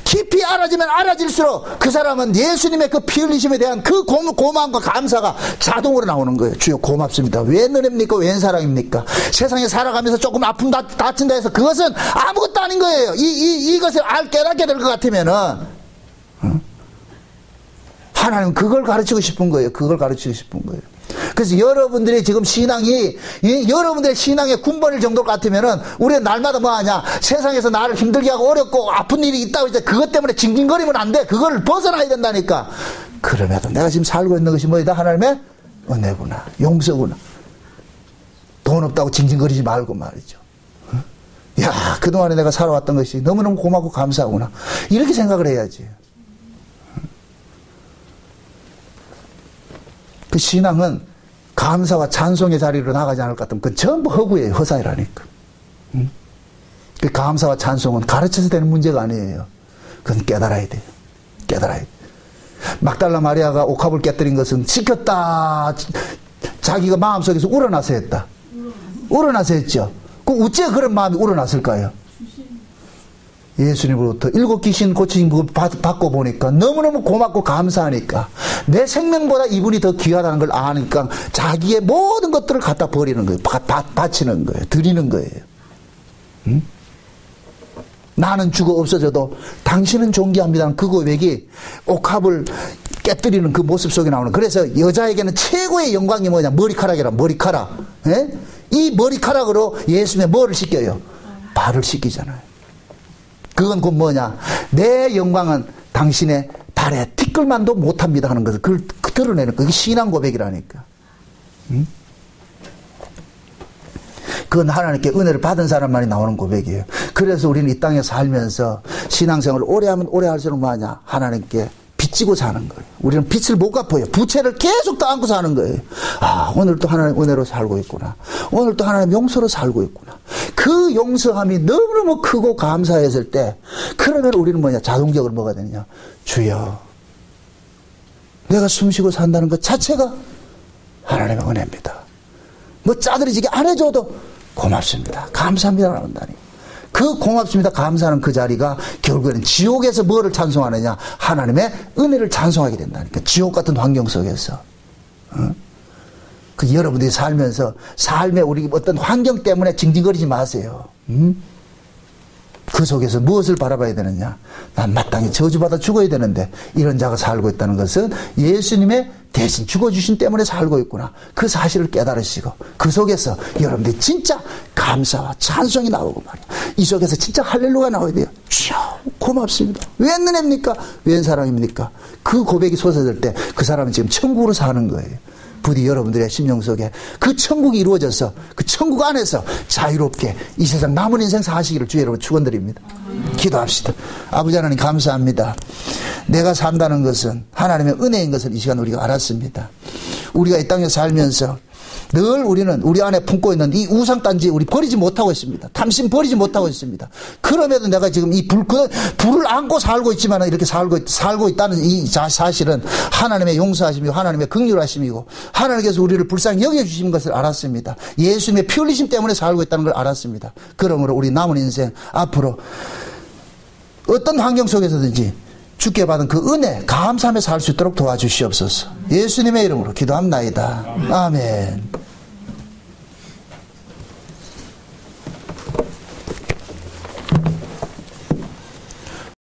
깊이 알아지면 알아질수록 그 사람은 예수님의 그 피 흘리심에 대한 그 고마움과 감사가 자동으로 나오는 거예요. 주여 고맙습니다. 웬 은혜입니까? 웬 사랑입니까? 세상에 살아가면서 조금 아픔 다친다 해서 그것은 아무것도 아닌 거예요. 이것을 깨닫게 될 것 같으면은 하나님은 그걸 가르치고 싶은 거예요. 그걸 가르치고 싶은 거예요. 그래서 여러분들이 지금 신앙이 여러분들의 신앙의 군번일 정도 같으면은 우리는 날마다 뭐 하냐? 세상에서 나를 힘들게 하고 어렵고 아픈 일이 있다고 이제 그것 때문에 징징거리면 안 돼. 그걸 벗어나야 된다니까. 그럼에도 내가 지금 살고 있는 것이 뭐이다? 하나님의 은혜구나. 용서구나. 돈 없다고 징징거리지 말고 말이죠. 야, 그동안에 내가 살아왔던 것이 너무너무 고맙고 감사하구나. 이렇게 생각을 해야지. 그 신앙은 감사와 찬송의 자리로 나가지 않을 것 같으면 그건 전부 허구예요. 허사이라니까. 그 감사와 찬송은 가르쳐서 되는 문제가 아니에요. 그건 깨달아야 돼요. 깨달아야 돼요. 막달라 마리아가 옥합을 깨뜨린 것은 지켰다. 자기가 마음속에서 우러나서 했다. 우러나서 했죠. 그 어째 그런 마음이 우러났을까요? 예수님으로부터 7 귀신 고치신 거 받고 보니까 너무너무 고맙고 감사하니까 내 생명보다 이분이 더 귀하다는 걸 아니까 자기의 모든 것들을 갖다 버리는 거예요. 바치는 거예요. 드리는 거예요. 응? 나는 죽어 없어져도 당신은 존귀합니다는 그 고백이 옥합을 깨뜨리는 그 모습 속에 나오는. 그래서 여자에게는 최고의 영광이 뭐냐? 머리카락이라. 머리카락. 예? 이 머리카락으로 예수님의 뭐를 씻겨요? 발을 씻기잖아요. 그건 곧 뭐냐? 내 영광은 당신의 발에 티끌만도 못합니다 하는 것을 그걸 드러내는 거. 그게 신앙 고백이라니까. 응? 그건 하나님께 은혜를 받은 사람만이 나오는 고백이에요. 그래서 우리는 이 땅에 살면서 신앙생활을 오래 하면 오래 할수록 뭐하냐? 하나님께 빚지고 사는 거예요. 우리는 빚을 못 갚아요. 부채를 계속 더 안고 사는 거예요. 아, 오늘도 하나님 은혜로 살고 있구나. 오늘도 하나님 용서로 살고 있구나. 그 용서함이 너무너무 크고 감사했을 때, 그러면 우리는 뭐냐? 자동적으로 뭐가 되느냐? 주여, 내가 숨쉬고 산다는 것 자체가 하나님의 은혜입니다. 뭐 짜들이지게 안 해줘도 고맙습니다. 감사합니다. 나온다니. 그 고맙습니다. 감사하는 그 자리가 결국에는 지옥에서 뭐를 찬송하느냐? 하나님의 은혜를 찬송하게 된다니까. 지옥 같은 환경 속에서. 그 여러분들이 살면서 삶의 우리 어떤 환경 때문에 징징거리지 마세요. 그 속에서 무엇을 바라봐야 되느냐? 난 마땅히 저주받아 죽어야 되는데 이런 자가 살고 있다는 것은 예수님의 대신 죽어주신 때문에 살고 있구나. 그 사실을 깨달으시고 그 속에서 여러분들이 진짜 감사와 찬송이 나오고 말이야. 이 속에서 진짜 할렐루야 나와야 돼요. 주여 고맙습니다. 웬 은혜입니까? 웬 사랑입니까? 그 고백이 솟아질 때 그 사람은 지금 천국으로 사는 거예요. 부디 여러분들의 심령 속에 그 천국이 이루어져서 그 천국 안에서 자유롭게 이 세상 남은 인생 사시기를 주의 여러분 축원드립니다. 기도합시다. 아버지 하나님 감사합니다. 내가 산다는 것은 하나님의 은혜인 것을 이 시간 우리가 알았습니다. 우리가 이 땅에 살면서 늘 우리는 우리 안에 품고 있는 이 우상단지 우리 버리지 못하고 있습니다. 탐심 버리지 못하고 있습니다. 그럼에도 내가 지금 이 불을 안고 살고 있지만 이렇게 살고 있다는 이 사실은 하나님의 용서하심이고 하나님의 긍휼하심이고 하나님께서 우리를 불쌍히 여겨주신 것을 알았습니다. 예수님의 피 흘리심 때문에 살고 있다는 걸 알았습니다. 그러므로 우리 남은 인생 앞으로 어떤 환경 속에서든지 주께 받은 그 은혜 감사하며 살 수 있도록 도와주시옵소서. 예수님의 이름으로 기도합나이다. 아멘.